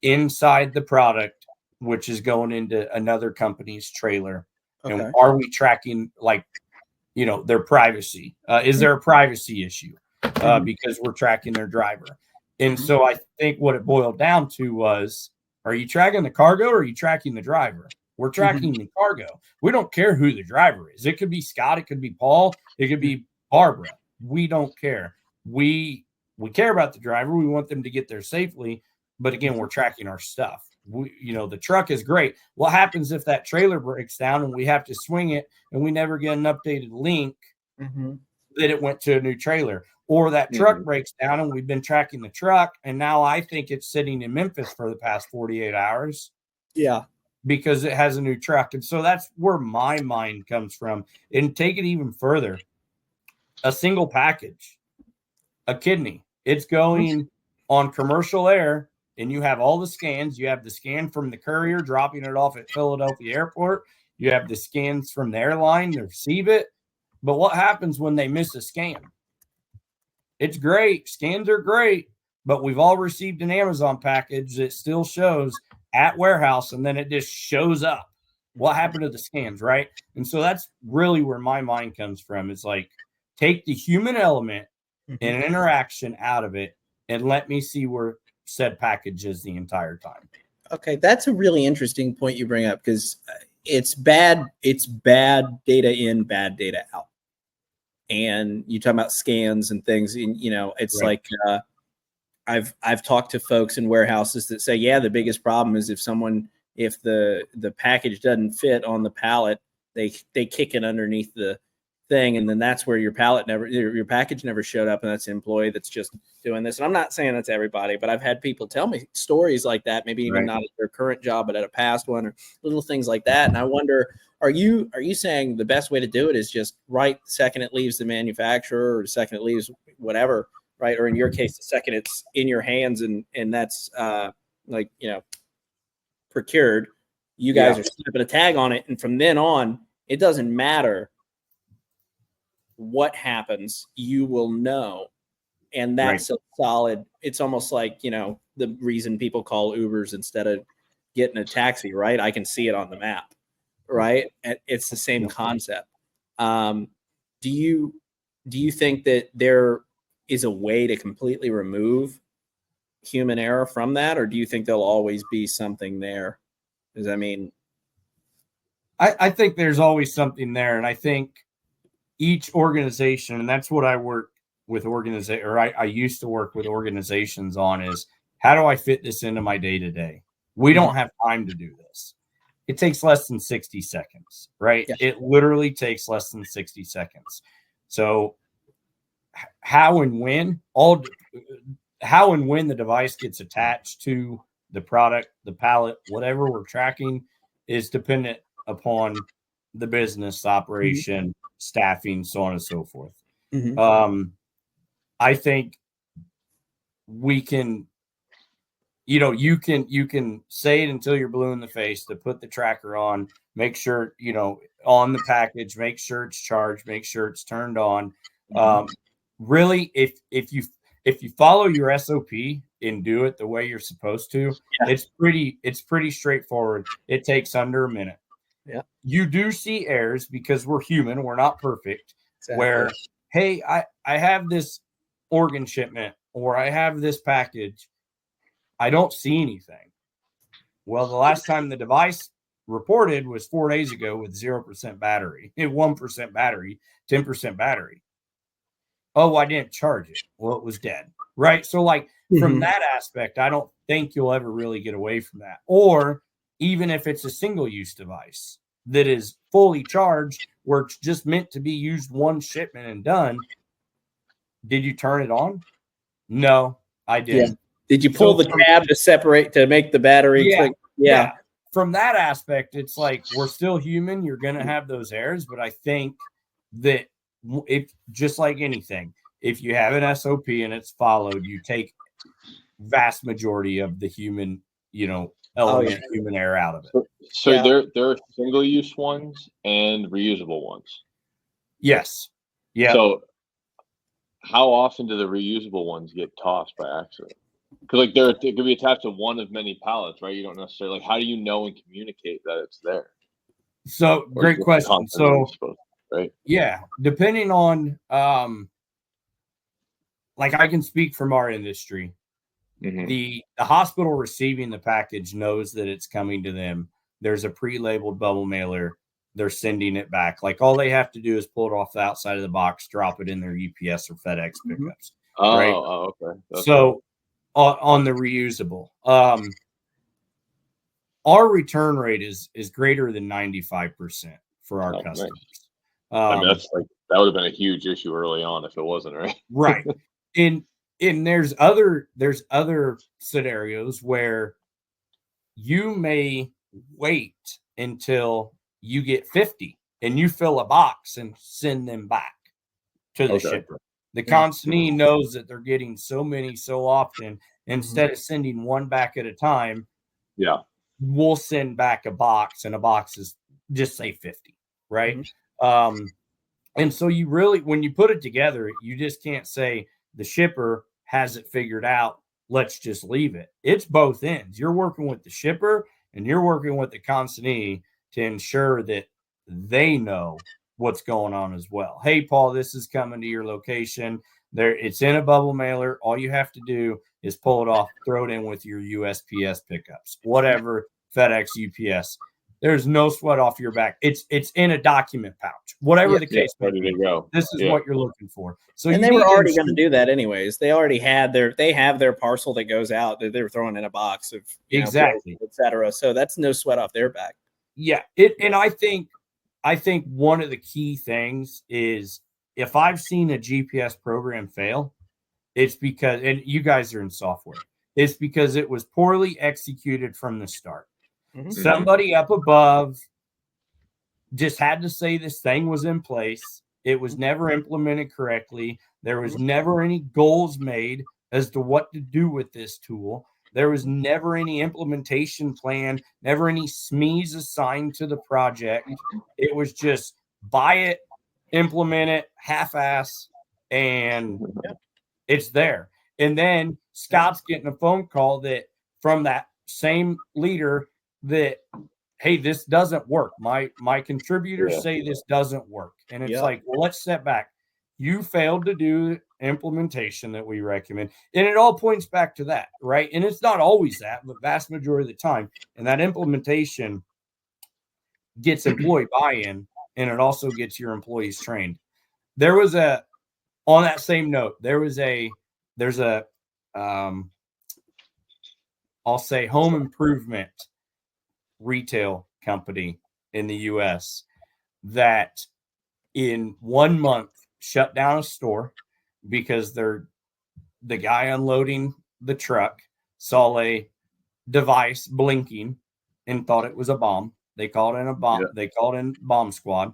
S3: inside the product, which is going into another company's trailer?
S2: Okay.
S3: And are we tracking, like, their privacy? Is there a privacy issue because we're tracking their driver? And so I think what it boiled down to was, are you tracking the cargo or are you tracking the driver? We're tracking the cargo. We don't care who the driver is. It could be Scott. It could be Paul. It could be Barbara. We don't care. We care about the driver. We want them to get there safely. But again, we're tracking our stuff. The truck is great. What happens if that trailer breaks down and we have to swing it and we never get an updated link that it went to a new trailer? Or that truck breaks down and we've been tracking the truck, and now I think it's sitting in Memphis for the past 48 hours.
S2: Yeah.
S3: Because it has a new truck. And so that's where my mind comes from. And take it even further. A single package, a kidney, it's going on commercial air, and you have all the scans. You have the scan from the courier dropping it off at Philadelphia Airport. You have the scans from the airline to receive it. But what happens when they miss a scan? It's great. Scans are great, but we've all received an Amazon package that still shows at warehouse, and then it just shows up. What happened to the scans, right? And so that's really where my mind comes from. It's like, take the human element and an interaction out of it and let me see where said package is the entire time.
S2: Okay, that's a really interesting point you bring up, because it's bad data in, bad data out. And you talk about scans and things, and it's right. Like I've talked to folks in warehouses that say, yeah, the biggest problem is if the package doesn't fit on the pallet, they kick it underneath the thing, and then that's where your package never showed up, and that's an employee that's just doing this. And I'm not saying that's everybody, but I've had people tell me stories like that, maybe even not at their current job, but at a past one, or little things like that. And I wonder, are you saying the best way to do it is just right the second it leaves the manufacturer, or the second it leaves whatever, right? Or in your case, the second it's in your hands and that's procured, you guys are slipping a tag on it, and from then on, it doesn't matter what happens, you will know. And that's a solid, it's almost like, the reason people call Ubers instead of getting a taxi, right? I can see it on the map, right? It's the same concept. Do you think that there is a way to completely remove human error from that, or do you think there'll always be something there? Because
S3: I think there's always something there, and I think each organization, and that's what I work with I used to work with organizations on, is how do I fit this into my day-to-day? We don't have time to do this. It takes less than 60 seconds, right? Yeah. It literally takes less than 60 seconds. So how and when the device gets attached to the product, the pallet, whatever we're tracking, is dependent upon the business operation, staffing, so on and so forth. I think we can, you can say it until you're blue in the face to put the tracker on, make sure, on the package, make sure it's charged, make sure it's turned on. Really, if you follow your SOP and do it the way you're supposed to, it's pretty straightforward. It takes under a minute. Yeah. You do see errors because we're human. We're not perfect. Exactly. Where, hey, I have this organ shipment, or I have this package. I don't see anything. Well, the last time the device reported was 4 days ago with 0% battery, 1% battery, 10% battery. Oh, I didn't charge it. Well, it was dead. Right. So from that aspect, I don't think you'll ever really get away from that. Or even if it's a single use device that is fully charged, where it's just meant to be used one shipment and done. Did you turn it on? No, I didn't.
S2: Yeah. Did you pull the tab to separate, to make the battery click? Yeah.
S3: from that aspect, it's like we're still human. You're going to have those errors, but I think that if just like anything, if you have an SOP and it's followed, you take vast majority of the human, element, human error out of it.
S1: So there are single-use ones and reusable ones.
S3: Yes. Yeah.
S1: So how often do the reusable ones get tossed by accident? Because it could be attached to one of many pallets, right? You don't necessarily how do you know and communicate that it's there?
S3: So great question. So
S1: right?
S3: Yeah, depending on like I can speak from our industry.
S1: Mm-hmm.
S3: The hospital receiving the package knows that it's coming to them. There's a pre-labeled bubble mailer. They're sending it back. Like all they have to do is pull it off the outside of the box, drop it in their UPS or FedEx pickups. Right?
S1: Okay.
S3: So on the reusable, our return rate is greater than 95% for our customers.
S1: Nice. I mean, that would have been a huge issue early on if it wasn't, right?
S3: Right. And there's other scenarios where you may wait until you get 50 and you fill a box and send them back to the shipper. The consignee knows that they're getting so many so often. Instead of sending one back at a time, we'll send back a box, and a box is just say 50, right? And so you really, when you put it together, you just can't say the shipper has it figured out, let's just leave it. It's both ends. You're working with the shipper and you're working with the consignee to ensure that they know what's going on as well. Hey, Paul, this is coming to your location. It's in a bubble mailer. All you have to do is pull it off, throw it in with your USPS pickups, whatever, FedEx, UPS. There's no sweat off your back. It's in a document pouch, whatever the case may be. This is what you're looking for. So,
S2: and they were already going to do that anyways. They already had their parcel that goes out that they were throwing in a box of
S3: exactly,
S2: etc. So that's no sweat off their back.
S3: Yeah, and I think one of the key things is if I've seen a GPS program fail, it's because, and you guys are in software, it's because it was poorly executed from the start. Somebody up above just had to say this thing was in place. It was never implemented correctly. There was never any goals made as to what to do with this tool. There was never any implementation plan, never any SMEs assigned to the project. It was just buy it, implement it, half-ass, and it's there. And then Scott's getting a phone call that from that same leader that, hey, this doesn't work. My contributors say this doesn't work. And it's like, well, let's step back. You failed to do implementation that we recommend. And it all points back to that, right? And it's not always that, but vast majority of the time. And that implementation gets employee buy-in, and it also gets your employees trained. There was on that same note, there's a I'll say home improvement retail company in the US that in 1 month shut down a store because the guy unloading the truck saw a device blinking and thought it was a bomb. They called in a bomb. They called in bomb squad.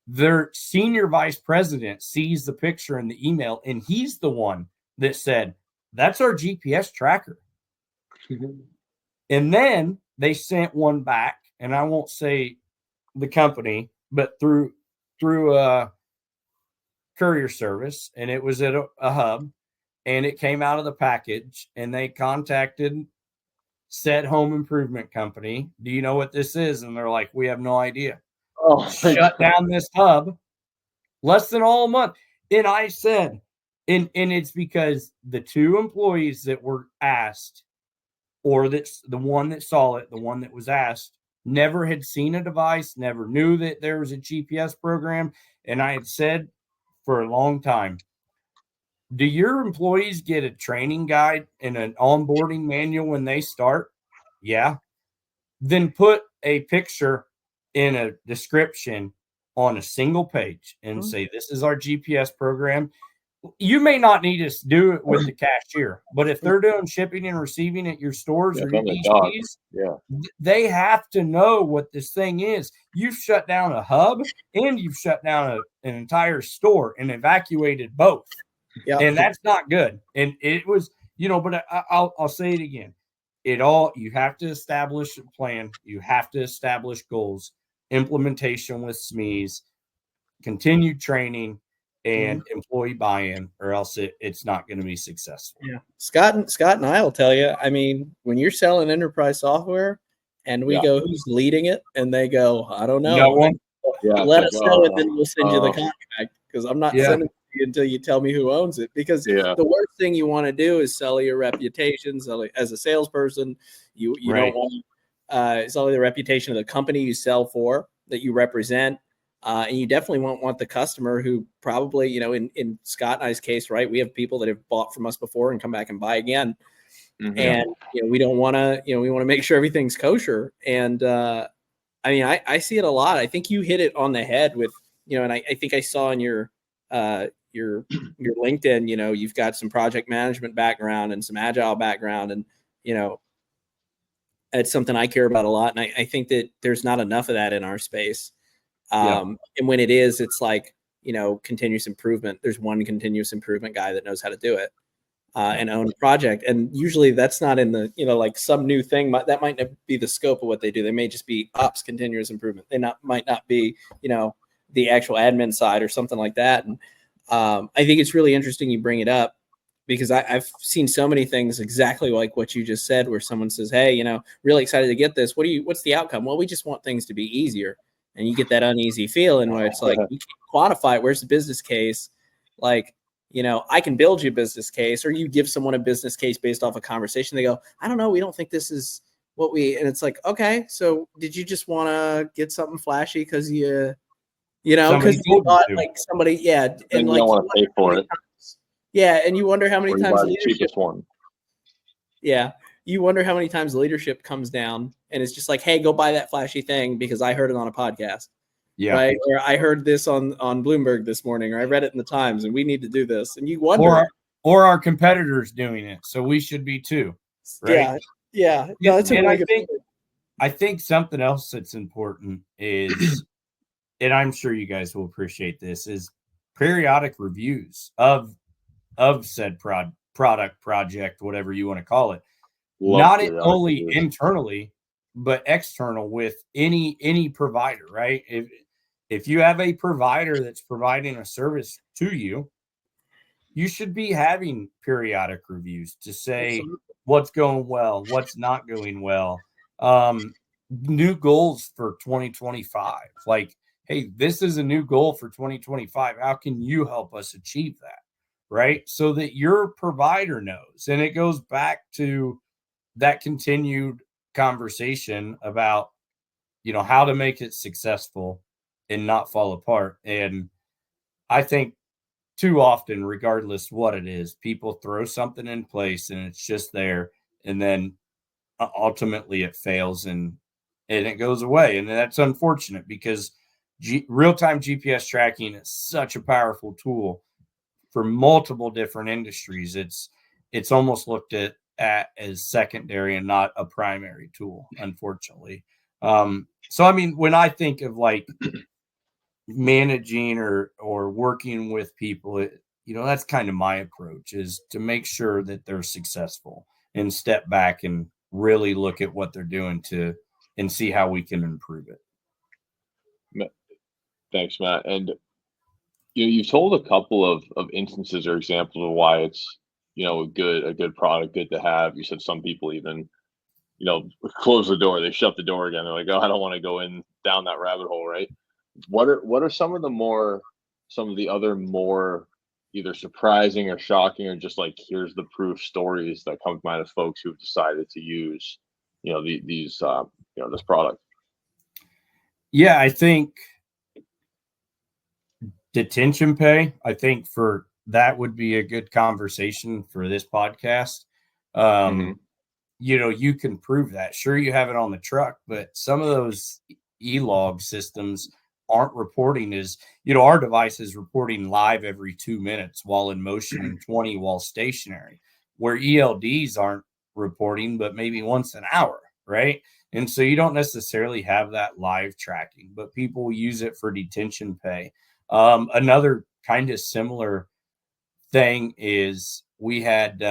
S3: Their senior vice president sees the picture in the email, and he's the one that said, that's our GPS tracker. And then they sent one back, and I won't say the company, but through a courier service, and it was at a hub, and it came out of the package, and they contacted said home improvement company. Do you know what this is? And they're like, we have no idea. Shut down this hub less than all a month. And I said, and it's because the two employees that were asked, or that's the one that saw it, the one that was asked, never had seen a device, never knew that there was a GPS program. And I had said for a long time, do your employees get a training guide and an onboarding manual when they start? Yeah. Then put a picture in a description on a single page and say, this is our GPS program. you may not need to do it with the cashier, but if they're doing shipping and receiving at your stores or your DCs, they have to know what this thing is. You've shut down a hub and you've shut down an entire store and evacuated both. Yep. And that's not good. And it was, but I'll say it again. You have to establish a plan. You have to establish goals, implementation with SMEs, continued training, and employee buy-in, or else it's not going to be successful.
S2: Yeah, Scott and I will tell you. I mean, when you're selling enterprise software, and we go, "Who's leading it?" and they go, "I don't know."
S3: No one.
S2: Let us know, and then we'll send you the contract, because I'm not sending it to you until you tell me who owns it. Because the worst thing you want to do is sell your reputation. As a salesperson, you don't want to sell the reputation of the company you sell for, that you represent. And you definitely won't want the customer who probably, in Scott and I's case, right, we have people that have bought from us before and come back and buy again. And, we don't want to, we want to make sure everything's kosher. And I mean, I see it a lot. I think you hit it on the head with, and I think I saw in your LinkedIn, you've got some project management background and some agile background. And, it's something I care about a lot. And I think that there's not enough of that in our space. And when it is, it's like, continuous improvement. There's one continuous improvement guy that knows how to do it and own a project. And usually that's not in the, like some new thing that might not be the scope of what they do. They may just be ops continuous improvement. They might not be, the actual admin side or something like that. And I think it's really interesting you bring it up, because I've seen so many things exactly like what you just said, where someone says, "Hey, really excited to get this. What's the outcome?" Well, we just want things to be easier. And you get that uneasy feeling where it's like, you can't quantify it. Where's the business case? Like, I can build you a business case, or you give someone a business case based off a conversation. They go, "I don't know. We don't think this is what we," and it's like, okay, so did you just want to get something flashy because because you thought like somebody, and
S1: like, you don't want to pay for it.
S2: And you wonder how many times
S1: the cheapest one.
S2: You wonder how many times leadership comes down and it's just like, "Hey, go buy that flashy thing because I heard it on a podcast." Right. Or I heard this on Bloomberg this morning, or I read it in the Times, and we need to do this. And you wonder,
S3: or our competitors doing it, so we should be too. Right.
S2: Yeah. No, that's
S3: I think something else that's important is, and I'm sure you guys will appreciate this, is periodic reviews of said product, project, whatever you want to call it. Not only internally, but external with any provider, right? If you have a provider that's providing a service to you, you should be having periodic reviews to say what's going well, what's not going well, new goals for 2025. Like, hey, this is a new goal for 2025. How can you help us achieve that? Right? So that your provider knows. And it goes back to that continued conversation about, how to make it successful and not fall apart. And I think too often, regardless what it is, people throw something in place and it's just there. And then ultimately it fails and it goes away. And that's unfortunate, because real-time GPS tracking is such a powerful tool for multiple different industries. It's almost looked at as secondary and not a primary tool, unfortunately. So, I mean, when I think of like managing or working with people, that's kind of my approach, is to make sure that they're successful and step back and really look at what they're doing and see how we can improve it.
S1: Thanks, Matt. And you've told a couple of instances or examples of why it's a good product, good to have. You said some people even close the door, they shut the door again. They're like, "Oh, I don't want to go down that rabbit hole." Right? What are some of the other more either surprising or shocking, or just like, here's the proof stories that come to mind of folks who've decided to use these this product?
S3: Yeah, I think detention pay, I think for that would be a good conversation for this podcast. You can prove that. Sure, you have it on the truck, but some of those e-log systems aren't reporting is, our device is reporting live every 2 minutes while in motion and 20 while stationary, where ELDs aren't reporting, but maybe once an hour, right? And so you don't necessarily have that live tracking, but people use it for detention pay. Another kind of similar thing is we had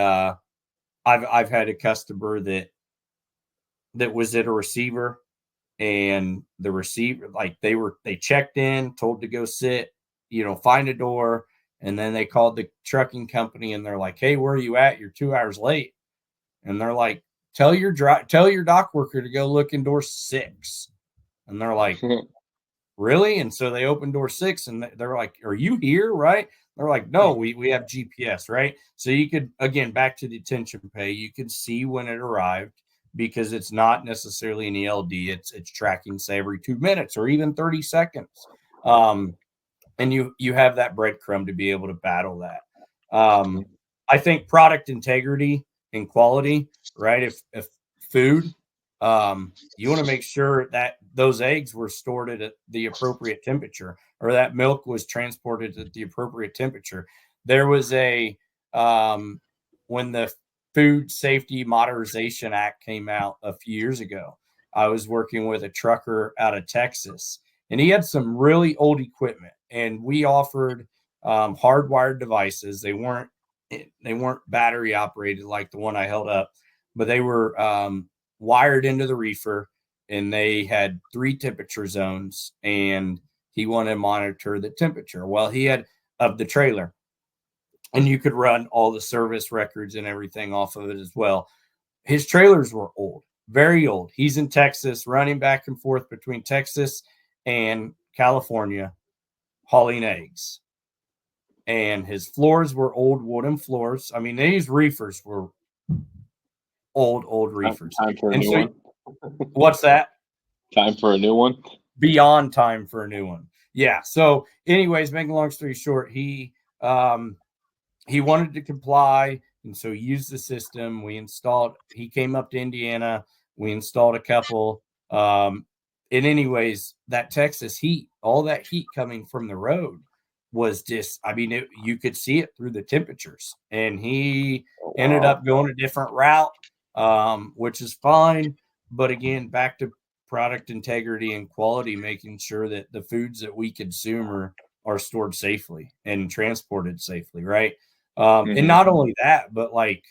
S3: I've had a customer that was at a receiver, and the receiver, like they checked in, told to go sit, find a door, and then they called the trucking company and they're like, "Hey, where are you at? You're 2 hours late." And they're like, tell your dock worker to go look in door 6. And they're like, really? And so they opened door 6 and they're like, "Are you here?" Right? They're like, "No, we have GPS," right? So you could, again, back to detention pay, you can see when it arrived, because it's not necessarily an ELD. It's tracking, say, every 2 minutes or even 30 seconds. And you have that breadcrumb to be able to battle that. I think product integrity and quality, right? If food, you want to make sure that those eggs were stored at the appropriate temperature, or that milk was transported at the appropriate temperature. There was when the Food Safety Modernization Act came out a few years ago, I was working with a trucker out of Texas, and he had some really old equipment, and we offered hardwired devices. They weren't battery operated like the one I held up, but they were wired into the reefer, and they had 3 temperature zones, and he wanted to monitor the temperature. Well, he had of the trailer, and you could run all the service records and everything off of it as well. His trailers were old, very old. He's in Texas, running back and forth between Texas and California, hauling eggs. And his floors were old wooden floors. I mean, these reefers were old reefers.
S1: Time for a new one.
S3: What's that?
S1: Time for a new one.
S3: Beyond time for a new one. Yeah. So, anyways, making a long story short, he wanted to comply, and so he used the system. He came up to Indiana. We installed a couple. And anyways, that Texas heat, all that heat coming from the road was just, you could see it through the temperatures. And he ended up going a different route, which is fine. But again, back to product integrity and quality, making sure that the foods that we consume are stored safely and transported safely, right? And not only that, but like,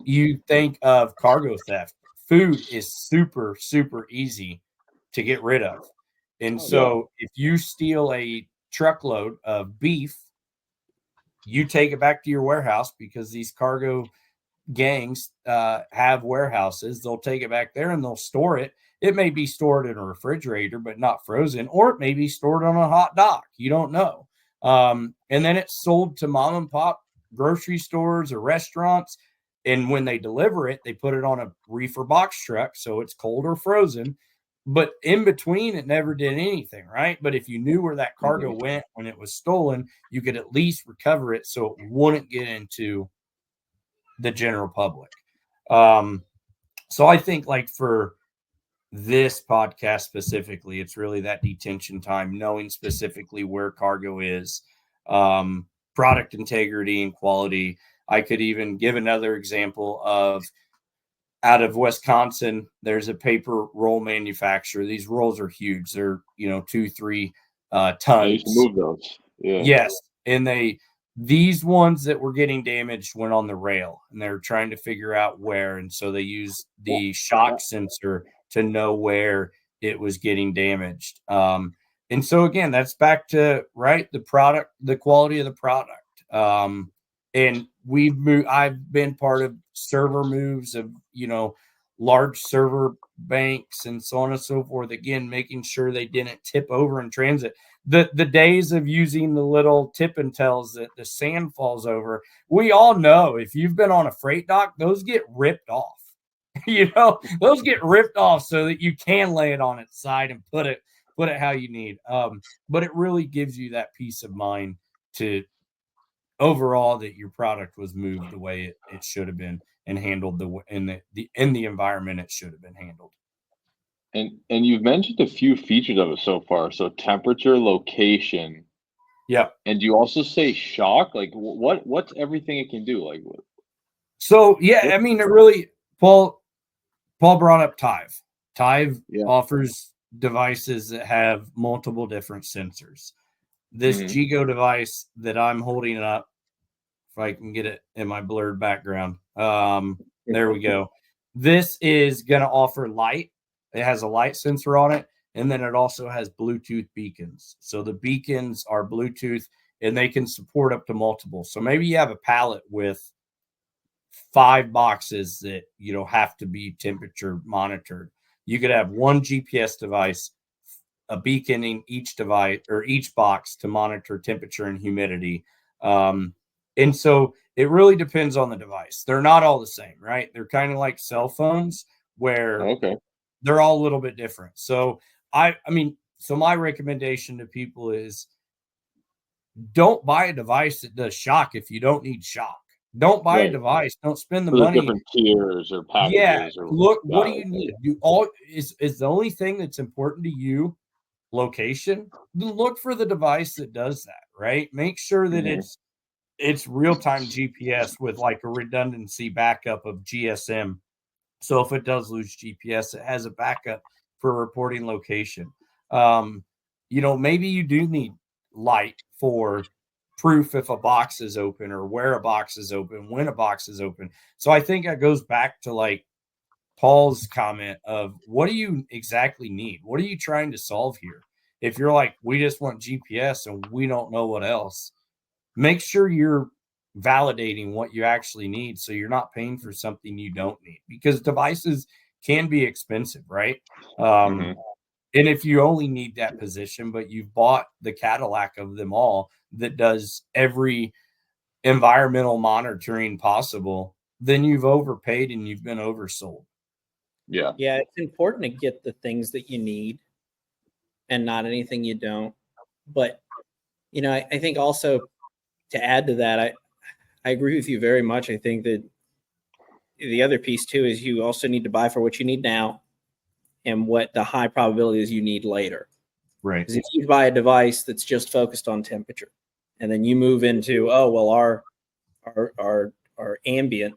S3: you think of cargo theft, food is super, super easy to get rid of. And so if you steal a truckload of beef, you take it back to your warehouse, because these cargo gangs have warehouses. They'll take it back there and they'll store it. It may be stored in a refrigerator, but not frozen, or it may be stored on a hot dock. You don't know. And then it's sold to mom and pop grocery stores or restaurants. And when they deliver it, they put it on a reefer box truck, so it's cold or frozen. But in between, it never did anything, right? But if you knew where that cargo went when it was stolen, you could at least recover it so it wouldn't get into the general public. So I think, like, for this podcast specifically, it's really that detention time, knowing specifically where cargo is, product integrity and quality. I could even give another example of, out of Wisconsin, there's a paper roll manufacturer. These rolls are huge. They're 2-3 tons.
S1: I used to move those. Yeah.
S3: Yes, and these ones that were getting damaged went on the rail, and they're trying to figure out where. And so they used the shock sensor to know where it was getting damaged. And so again, that's back to, right, the product, the quality of the product. And I've been part of server moves of, large server banks and so on and so forth. Again, making sure they didn't tip over in transit. The days of using the little tip and tells that the sand falls over, we all know, if you've been on a freight dock, those get ripped off. Those get ripped off so that you can lay it on its side and put it how you need. But it really gives you that peace of mind to overall that your product was moved the way it should have been, and handled in the environment it should have been handled.
S1: And you've mentioned a few features of it so far. So temperature, location,
S3: Yep.
S1: and you also say shock. Like what's everything it can do? Like
S3: So yeah, I mean, it really Paul brought up Tive. Tive
S1: yeah.
S3: offers devices that have multiple different sensors. This
S1: Mhm.
S3: Gigo device that I'm holding up, if I can get it in my blurred background. There we go. This is going to offer light. It has a light sensor on it, and then it also has Bluetooth beacons. So the beacons are Bluetooth, and they can support up to multiple. So maybe you have a pallet with 5 boxes that have to be temperature monitored. You could have one GPS device, a beacon in each device or each box to monitor temperature and humidity. And so it really depends on the device. They're not all the same, right? They're kind of like cell phones where
S1: Okay.
S3: they're all a little bit different. So so my recommendation to people is don't buy a device that does shock if you don't need shock. Don't buy a
S1: Right.
S3: device. Don't spend the
S1: So there's
S3: money.
S1: different tiers or
S3: Yeah,
S1: packages or
S3: look, what
S1: got
S3: do
S1: it.
S3: you
S1: Okay.
S3: need? Do all is the only thing that's important to you location? Then look for the device that does that, right? Make sure that
S1: Mhm.
S3: it's real-time GPS with like a redundancy backup of GSM. So if it does lose GPS, it has a backup for reporting location. Maybe you do need light for proof if a box is open or where a box is open, when a box is open. So I think that goes back to like Paul's comment of what do you exactly need? What are you trying to solve here? If you're like, we just want GPS and we don't know what else, make sure you're validating what you actually need so you're not paying for something you don't need because devices can be expensive, right? Um,
S1: Mhm.
S3: and if you only need that position, but you've bought the Cadillac of them all that does every environmental monitoring possible, then you've overpaid and you've been oversold.
S1: Yeah.
S2: Yeah, it's important to get the things that you need and not anything you don't. But I think also to add to that, I agree with you very much. I think that the other piece too is you also need to buy for what you need now and what the high probability is you need later.
S3: Right.
S2: Because if you buy a device that's just focused on temperature, and then you move into our ambient,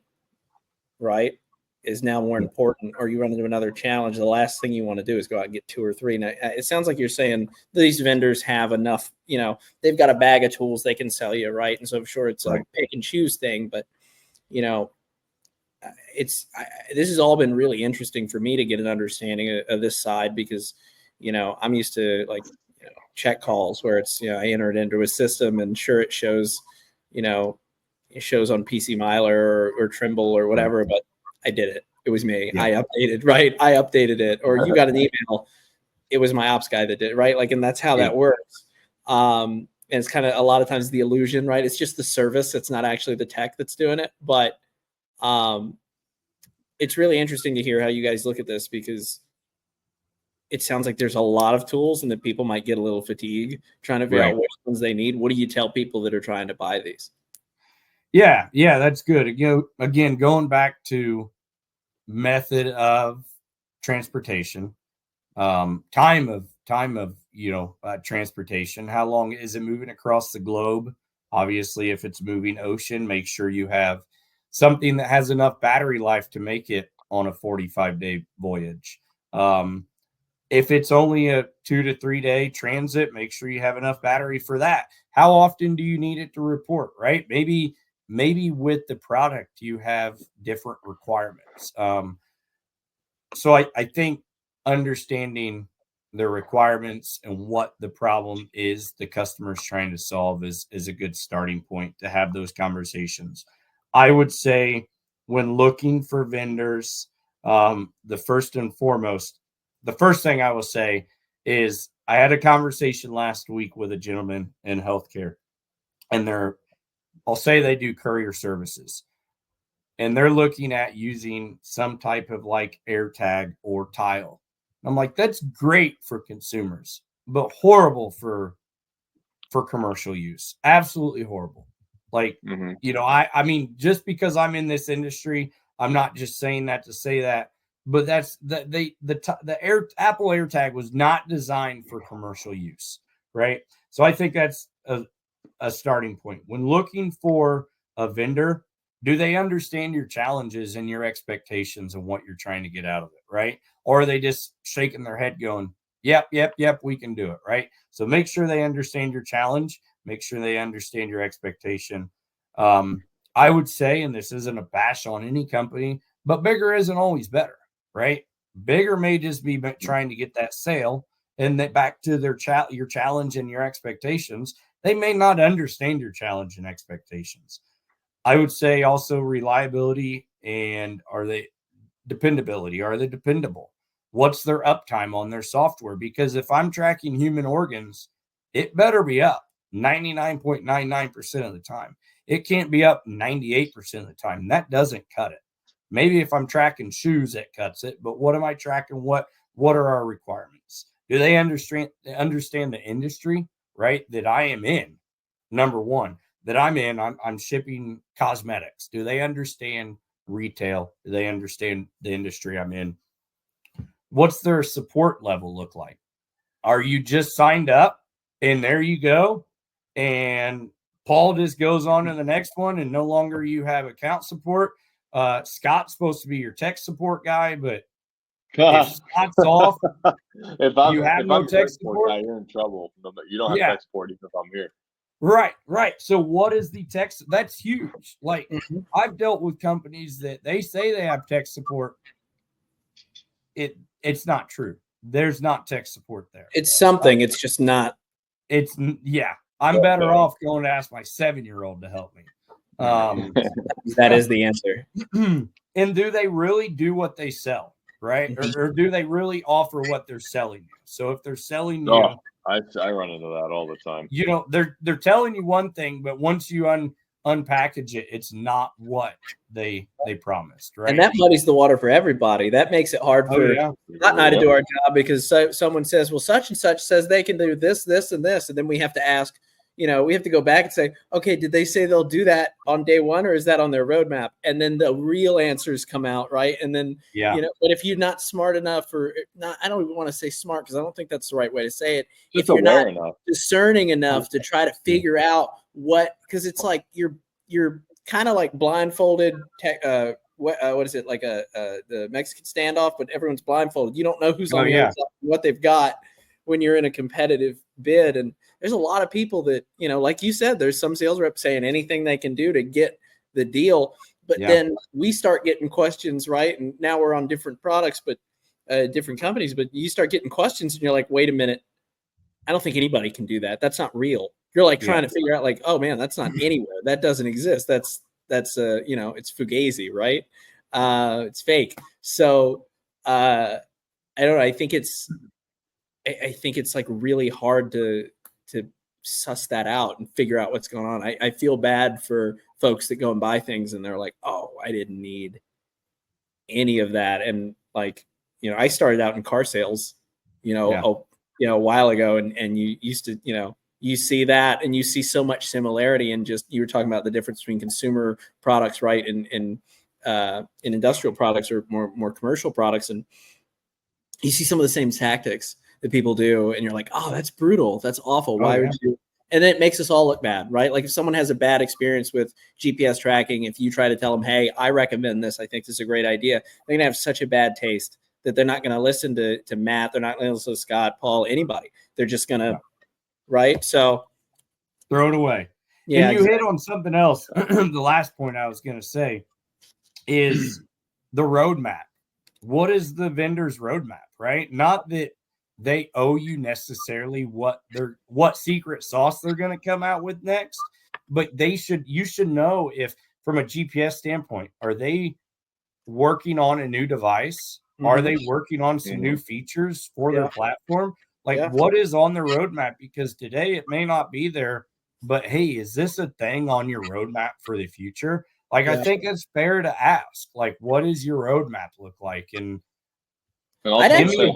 S2: right, is now more important, or you run into another challenge, the last thing you want to do is go out and get 2 or 3. Now, it sounds like you're saying these vendors have enough, they've got a bag of tools they can sell you, right? And so I'm sure it's a pick and choose thing, but you know, this has all been really interesting for me to get an understanding of this side because, I'm used to like, check calls where it's, I enter it into a system and sure it shows, it shows on PC Miler or Trimble or whatever, but I did it. It was me.
S3: Yeah.
S2: I updated, right? I updated it. Or you got an email. It was my ops guy that did it, right? Like, and that's how that works. And it's kind of a lot of times the illusion, right? It's just the service. It's not actually the tech that's doing it. But it's really interesting to hear how you guys look at this because it sounds like there's a lot of tools and that people might get a little fatigued trying to figure out which ones they need. What do you tell people that are trying to buy these?
S3: Yeah, that's good. Again, going back to method of transportation, time of transportation. How long is it moving across the globe? Obviously, if it's moving ocean, make sure you have something that has enough battery life to make it on a 45-day voyage. If it's only a 2 to 3 day transit, make sure you have enough battery for that. How often do you need it to report, right? Maybe with the product you have different requirements. So I think understanding the requirements and what the problem is the customer's trying to solve is a good starting point to have those conversations. I would say when looking for vendors, the first and foremost, the first thing I will say is I had a conversation last week with a gentleman in healthcare, and I'll say they do courier services, and they're looking at using some type of like AirTag or Tile. I'm like, that's great for consumers, but horrible for commercial use. Absolutely horrible. Like,
S1: Mhm.
S3: I mean, just because I'm in this industry, I'm not just saying that to say that, but that's the Apple AirTag was not designed for commercial use, right? So I think that's a starting point. When looking for a vendor, do they understand your challenges and your expectations and what you're trying to get out of it, right? Or are they just shaking their head going, yep, we can do it, right? So make sure they understand your challenge. Make sure they understand your expectation. I would say, and this isn't a bash on any company, but bigger isn't always better, right? Bigger may just be trying to get that sale, and that back to your challenge and your expectations. They may not understand your challenge and expectations. I would say also reliability and dependability? Are they dependable? What's their uptime on their software? Because if I'm tracking human organs, it better be up 99.99% of the time. It can't be up 98% of the time. That doesn't cut it. Maybe if I'm tracking shoes, that cuts it. But what am I tracking? What are our requirements? Do they understand the industry, right, that I am in? Number one, that I'm in, I'm shipping cosmetics. Do they understand retail? Do they understand the industry I'm in? What's their support level look like? Are you just signed up and there you go? And Paul just goes on to the next one and no longer you have account support. Scott's supposed to be your tech support guy, but if Scott's off,
S1: if I'm
S3: no tech support
S1: guy, you're in trouble. You don't have tech support even if I'm here.
S3: Right. So what is the tech? That's huge. Like I've dealt with companies that they say they have tech support. It's not true. There's not tech support there.
S2: It's something. It's just not.
S3: I'm better off going to ask my 7-year-old to help me.
S2: That is the answer.
S3: And do they really do what they sell, right? Or do they really offer what they're selling you? So if they're selling you,
S1: I run into that all the time.
S3: They're telling you one thing, but once you unpackage it, it's not what they promised, right?
S2: And that muddies the water for everybody. That makes it hard for Scott and I to do our job because someone says, well, such and such says they can do this, this, and this. And then we have to ask, we have to go back and say, okay, did they say they'll do that on day one or is that on their roadmap? And then the real answers come out, right? And then, but if you're not smart enough I don't even want to say smart because I don't think that's the right way to say it.
S1: Just
S2: if you're not
S1: enough.
S2: discerning enough to try to figure out because it's like you're kind of like blindfolded what is it like the Mexican standoff, but everyone's blindfolded. You don't know who's on the other side, what they've got when you're in a competitive bid. And there's a lot of people that, like you said, there's some sales reps saying anything they can do to get the deal. But then we start getting questions, right? And now we're on different products, but different companies, but you start getting questions and you're like, wait a minute. I don't think anybody can do that. That's not real. You're like trying to figure out like, oh man, that's not anywhere. That doesn't exist. That's it's fugazi, right? It's fake. So I don't know. I think it's like really hard to suss that out and figure out what's going on. I feel bad for folks that go and buy things and they're like, oh, I didn't need any of that. And like, I started out in car sales, a while ago, and you used to, you see that and you see so much similarity and just, you were talking about the difference between consumer products, right? In industrial products or more commercial products. And you see some of the same tactics that people do. And you're like, oh, that's brutal. That's awful. Why would you? And then it makes us all look bad, right? Like if someone has a bad experience with GPS tracking, if you try to tell them, hey, I recommend this, I think this is a great idea, they're going to have such a bad taste that they're not going to listen to Matt. They're not going to listen to Scott, Paul, anybody. They're just going to, right? So
S3: throw it away. Yeah. And you hit on something else. The last point I was going to say is the roadmap. What is the vendor's roadmap, right? Not that they owe you necessarily what secret sauce they're going to come out with next, but you should know if from a GPS standpoint, are they working on a new device? Are they working on some new features for their platform? Like what is on the roadmap? Because today it may not be there, but hey, is this a thing on your roadmap for the future? Like, I think it's fair to ask, like, what does your roadmap look like? And
S1: also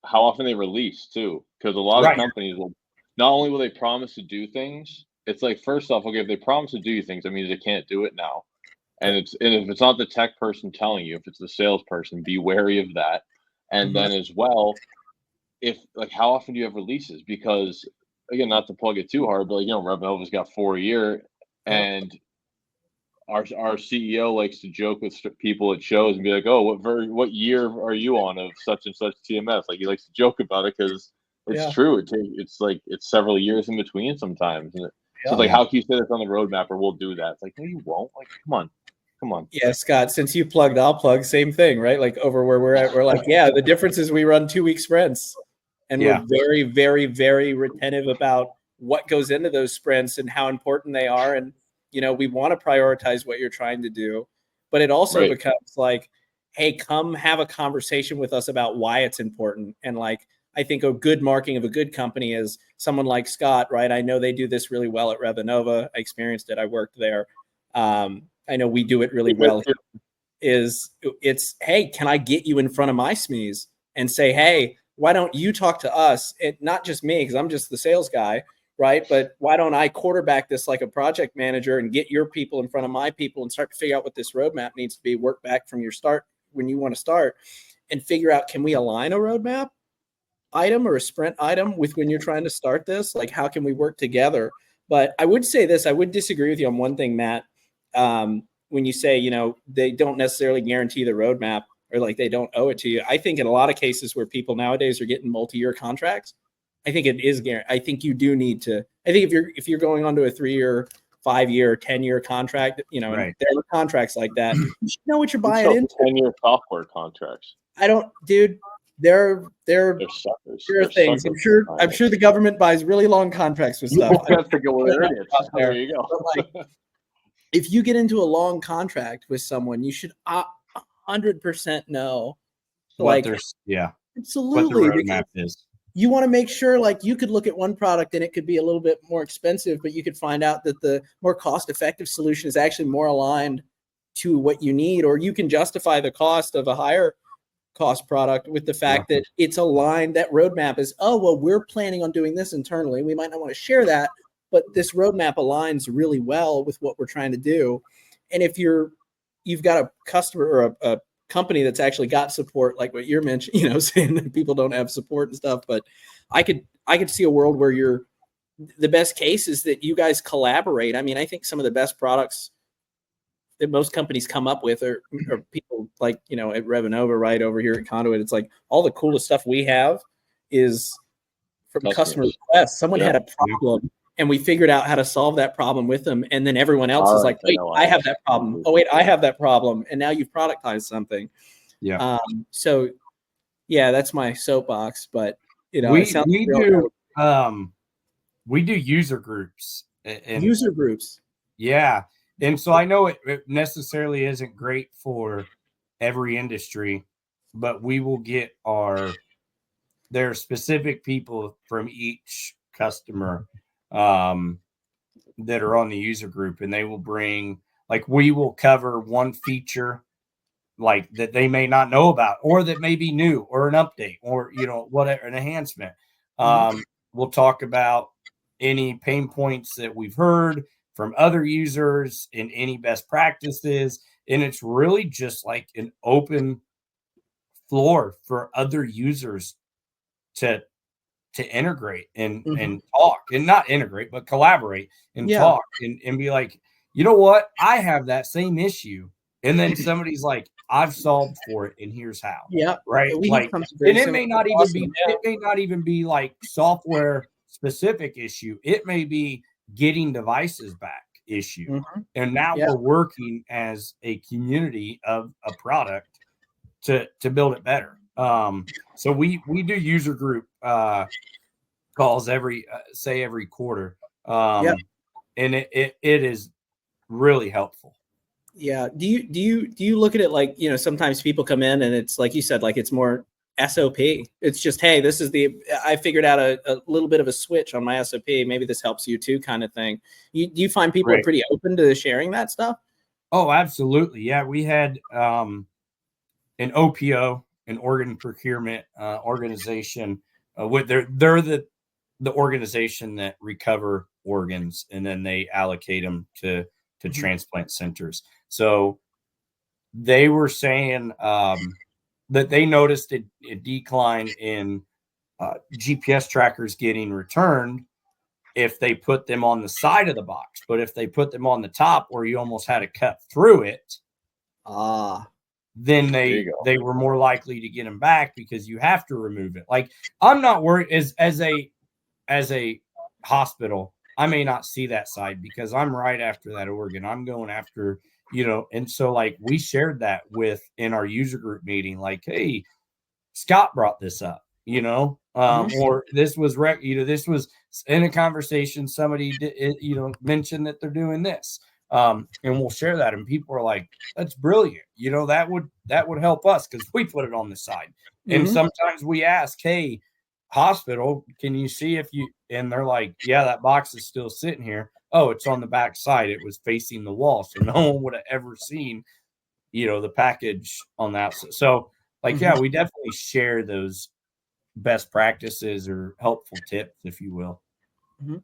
S1: how often they release too. Because a lot of companies will not only will they promise to do things, it's like, first off, okay, if they promise to do things, that means they can't do it now. And if it's not the tech person telling you, if it's the salesperson, be wary of that. And then as well, if like how often do you have releases? Because again, not to plug it too hard, but like, Revnova's got 4 a year, and our CEO likes to joke with people at shows and be like, "Oh, what year are you on of such and such TMS?" Like he likes to joke about it because it's true. It's like it's several years in between sometimes, and so it's like, how can you say that's on the roadmap or we'll do that? It's like, no, you won't. Like, come on.
S2: Yeah, Scott, since you plugged, I'll plug. Same thing, right? Like over where we're at, we're like, yeah, the difference is we run 2-week sprints, and we're very, very, very retentive about what goes into those sprints and how important they are. And, we want to prioritize what you're trying to do, but it also becomes like, hey, come have a conversation with us about why it's important. And like, I think a good marking of a good company is someone like Scott, right? I know they do this really well at Revanova. I experienced it. I worked there. I know we do it really well. It's, hey, can I get you in front of my SMEs and say, hey, why don't you talk to us? Not just me, because I'm just the sales guy, right? But why don't I quarterback this like a project manager and get your people in front of my people and start to figure out what this roadmap needs to be, work back from your start when you want to start, and figure out, can we align a roadmap item or a sprint item with when you're trying to start this? Like, how can we work together? But I would say this, I would disagree with you on one thing, Matt. When you say, they don't necessarily guarantee the roadmap or like they don't owe it to you. I think in a lot of cases where people nowadays are getting multi-year contracts, I think it is guaranteed. I think you do need to. I think if you're going on to a 3-year, 5-year, 10-year contract, and there are contracts like that, you should know what you're buying into.
S1: 10-year software contracts.
S2: I don't, dude. They're
S1: suckers.
S2: There are things. I'm sure the government buys really long contracts with stuff.
S1: There you go.
S2: But like, if you get into a long contract with someone, you should 100% know, like, absolutely,
S3: what the roadmap is.
S2: You want to make sure, like, you could look at one product and it could be a little bit more expensive, but you could find out that the more cost-effective solution is actually more aligned to what you need, or you can justify the cost of a higher cost product with the fact that it's aligned. That roadmap is, oh, well, we're planning on doing this internally. We might not want to share that, but this roadmap aligns really well with what we're trying to do. And if you've got a customer or a company that's actually got support, like what you're mentioning, saying that people don't have support and stuff, but I could see a world where the best case is that you guys collaborate. I mean, I think some of the best products that most companies come up with are people like, at Revanova, right over here at Conduit. It's like all the coolest stuff we have is from customer requests. Someone had a problem and we figured out how to solve that problem with them. And then everyone else is like, wait, I have that problem. Oh, wait, I have that problem. And now you've productized something.
S3: Yeah.
S2: So yeah, that's my soapbox, but
S3: we do user groups.
S2: User groups.
S3: Yeah. And so I know it necessarily isn't great for every industry, but we will get there are specific people from each customer that are on the user group, and they will bring, like, we will cover one feature like that they may not know about, or that may be new, or an update, or whatever, an enhancement. We'll talk about any pain points that we've heard from other users and any best practices, and it's really just like an open floor for other users to integrate and talk, and not integrate, but collaborate and talk and be like, you know what? I have that same issue. And then somebody's like, I've solved for it, and here's how.
S2: Yeah.
S3: Right. Like, and it may not even be like software specific issue. It may be getting devices back issue. And now we're working as a community of a product to build it better. So we do user group calls every quarter. And it is really helpful.
S2: Yeah. Do you look at it like, sometimes people come in and it's like you said, like it's more SOP. It's just, hey, this is I figured out a little bit of a switch on my SOP. Maybe this helps you too, kind of thing. Do you find people are pretty open to sharing that stuff?
S3: Oh, absolutely. Yeah. We had an OPO, an organ procurement organization. They're the organization that recover organs, and then they allocate them to to transplant centers. So they were saying that they noticed a decline in GPS trackers getting returned if they put them on the side of the box. But if they put them on the top where you almost had to cut through it, then they were more likely to get them back because you have to remove it. Like, I'm not worried as a hospital. I may not see that side because I'm right after that organ. I'm going after, and so like we shared that in our user group meeting, like, hey, Scott brought this up, or this was this was in a conversation. Somebody did, mentioned that they're doing this. And we'll share that. And people are like, that's brilliant. That would help us because we put it on the side. And sometimes we ask, hey, hospital, can you see and they're like, yeah, that box is still sitting here. Oh, it's on the back side. It was facing the wall. So no one would have ever seen, the package on that. So like, yeah, we definitely share those best practices or helpful tips, if you will.
S2: No,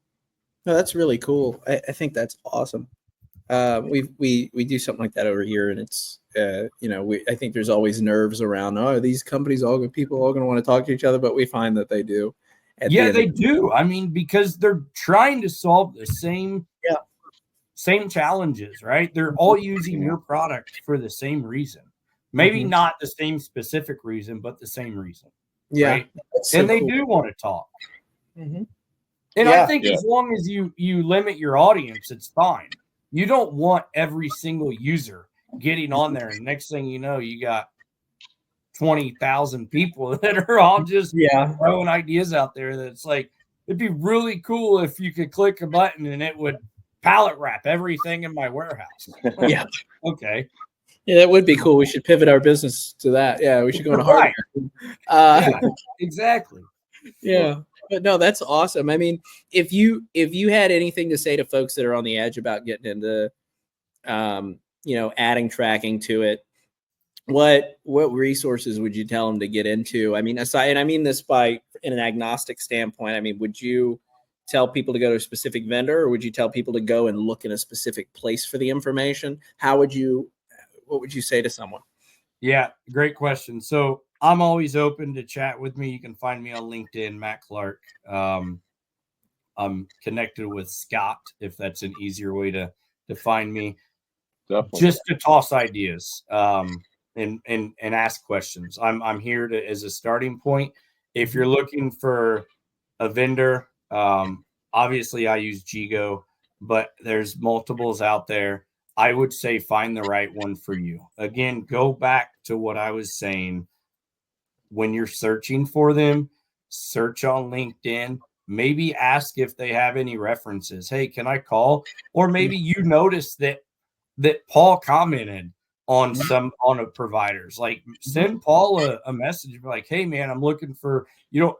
S2: that's really cool. I think that's awesome. We do something like that over here, and it's I think there's always nerves around. Oh, are these companies people all going to want to talk to each other? But we find that they do.
S3: Yeah, they do. I mean, because they're trying to solve the same challenges, right? They're all using your product for the same reason. Maybe not the same specific reason, but the same reason.
S2: Yeah,
S3: right? And they do want to talk. And I think as long as you limit your audience, it's fine. You don't want every single user getting on there, and next thing you know, you got 20,000 people that are all just throwing ideas out there. That's like, it'd be really cool if you could click a button and it would pallet wrap everything in my warehouse.
S2: Yeah.
S3: Okay.
S2: Yeah, that would be cool. We should pivot our business to that. Yeah, we should go into hardware.
S3: Exactly.
S2: Yeah. But no, that's awesome. I mean, if you had anything to say to folks that are on the edge about getting into adding tracking to it, what resources would you tell them to get into? I mean, and I mean this in an agnostic standpoint. I mean, would you tell people to go to a specific vendor, or would you tell people to go and look in a specific place for the information? What would you say to someone?
S3: Yeah, great question. So I'm always open to chat with me. You can find me on LinkedIn, Matt Clark. I'm connected with Scott, if that's an easier way to find me. Definitely. Just to toss ideas and ask questions. I'm here as a starting point. If you're looking for a vendor, obviously I use Gigo, but there's multiples out there. I would say find the right one for you. Again, go back to what I was saying. When you're searching for them, search on LinkedIn. Maybe ask if they have any references. Hey, can I call? Or maybe you notice that Paul commented on a providers. Like, send Paul a message like, hey man, I'm looking for, do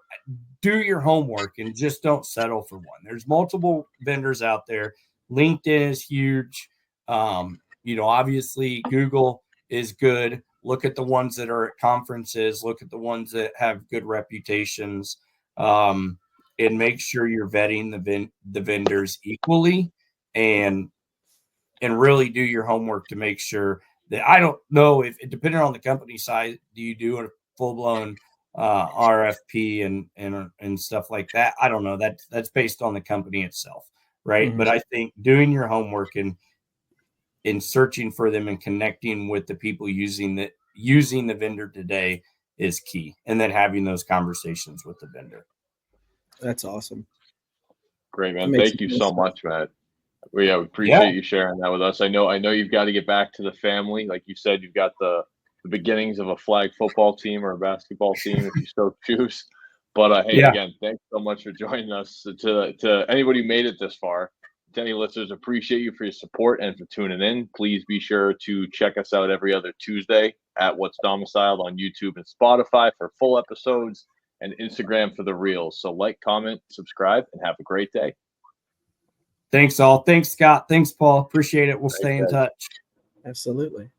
S3: your homework and just don't settle for one. There's multiple vendors out there. LinkedIn is huge. Obviously Google is good. Look at the ones that are at conferences, look at the ones that have good reputations, and make sure you're vetting the vendors equally and really do your homework to make sure that, I don't know if depending on the company size, do you do a full blown RFP and stuff like that? I don't know. That's based on the company itself. Right. But I think doing your homework and in searching for them and connecting with the people using the vendor today is key. And then having those conversations with the vendor.
S2: That's awesome.
S1: Great, man. Thank you so much, Matt. We appreciate you sharing that with us. I know you've got to get back to the family. Like you said, you've got the beginnings of a flag football team or a basketball team if you so choose. But hey, again, thanks so much for joining us. To anybody who made it this far, to any listeners, appreciate you for your support and for tuning in. Please be sure to check us out every other Tuesday at What's Domiciled on YouTube and Spotify for full episodes, and Instagram for the reels. So like, comment, subscribe, and have a great day.
S3: Thanks all. Thanks, Scott. Thanks, Paul. Appreciate it. We'll stay in touch.
S2: Absolutely.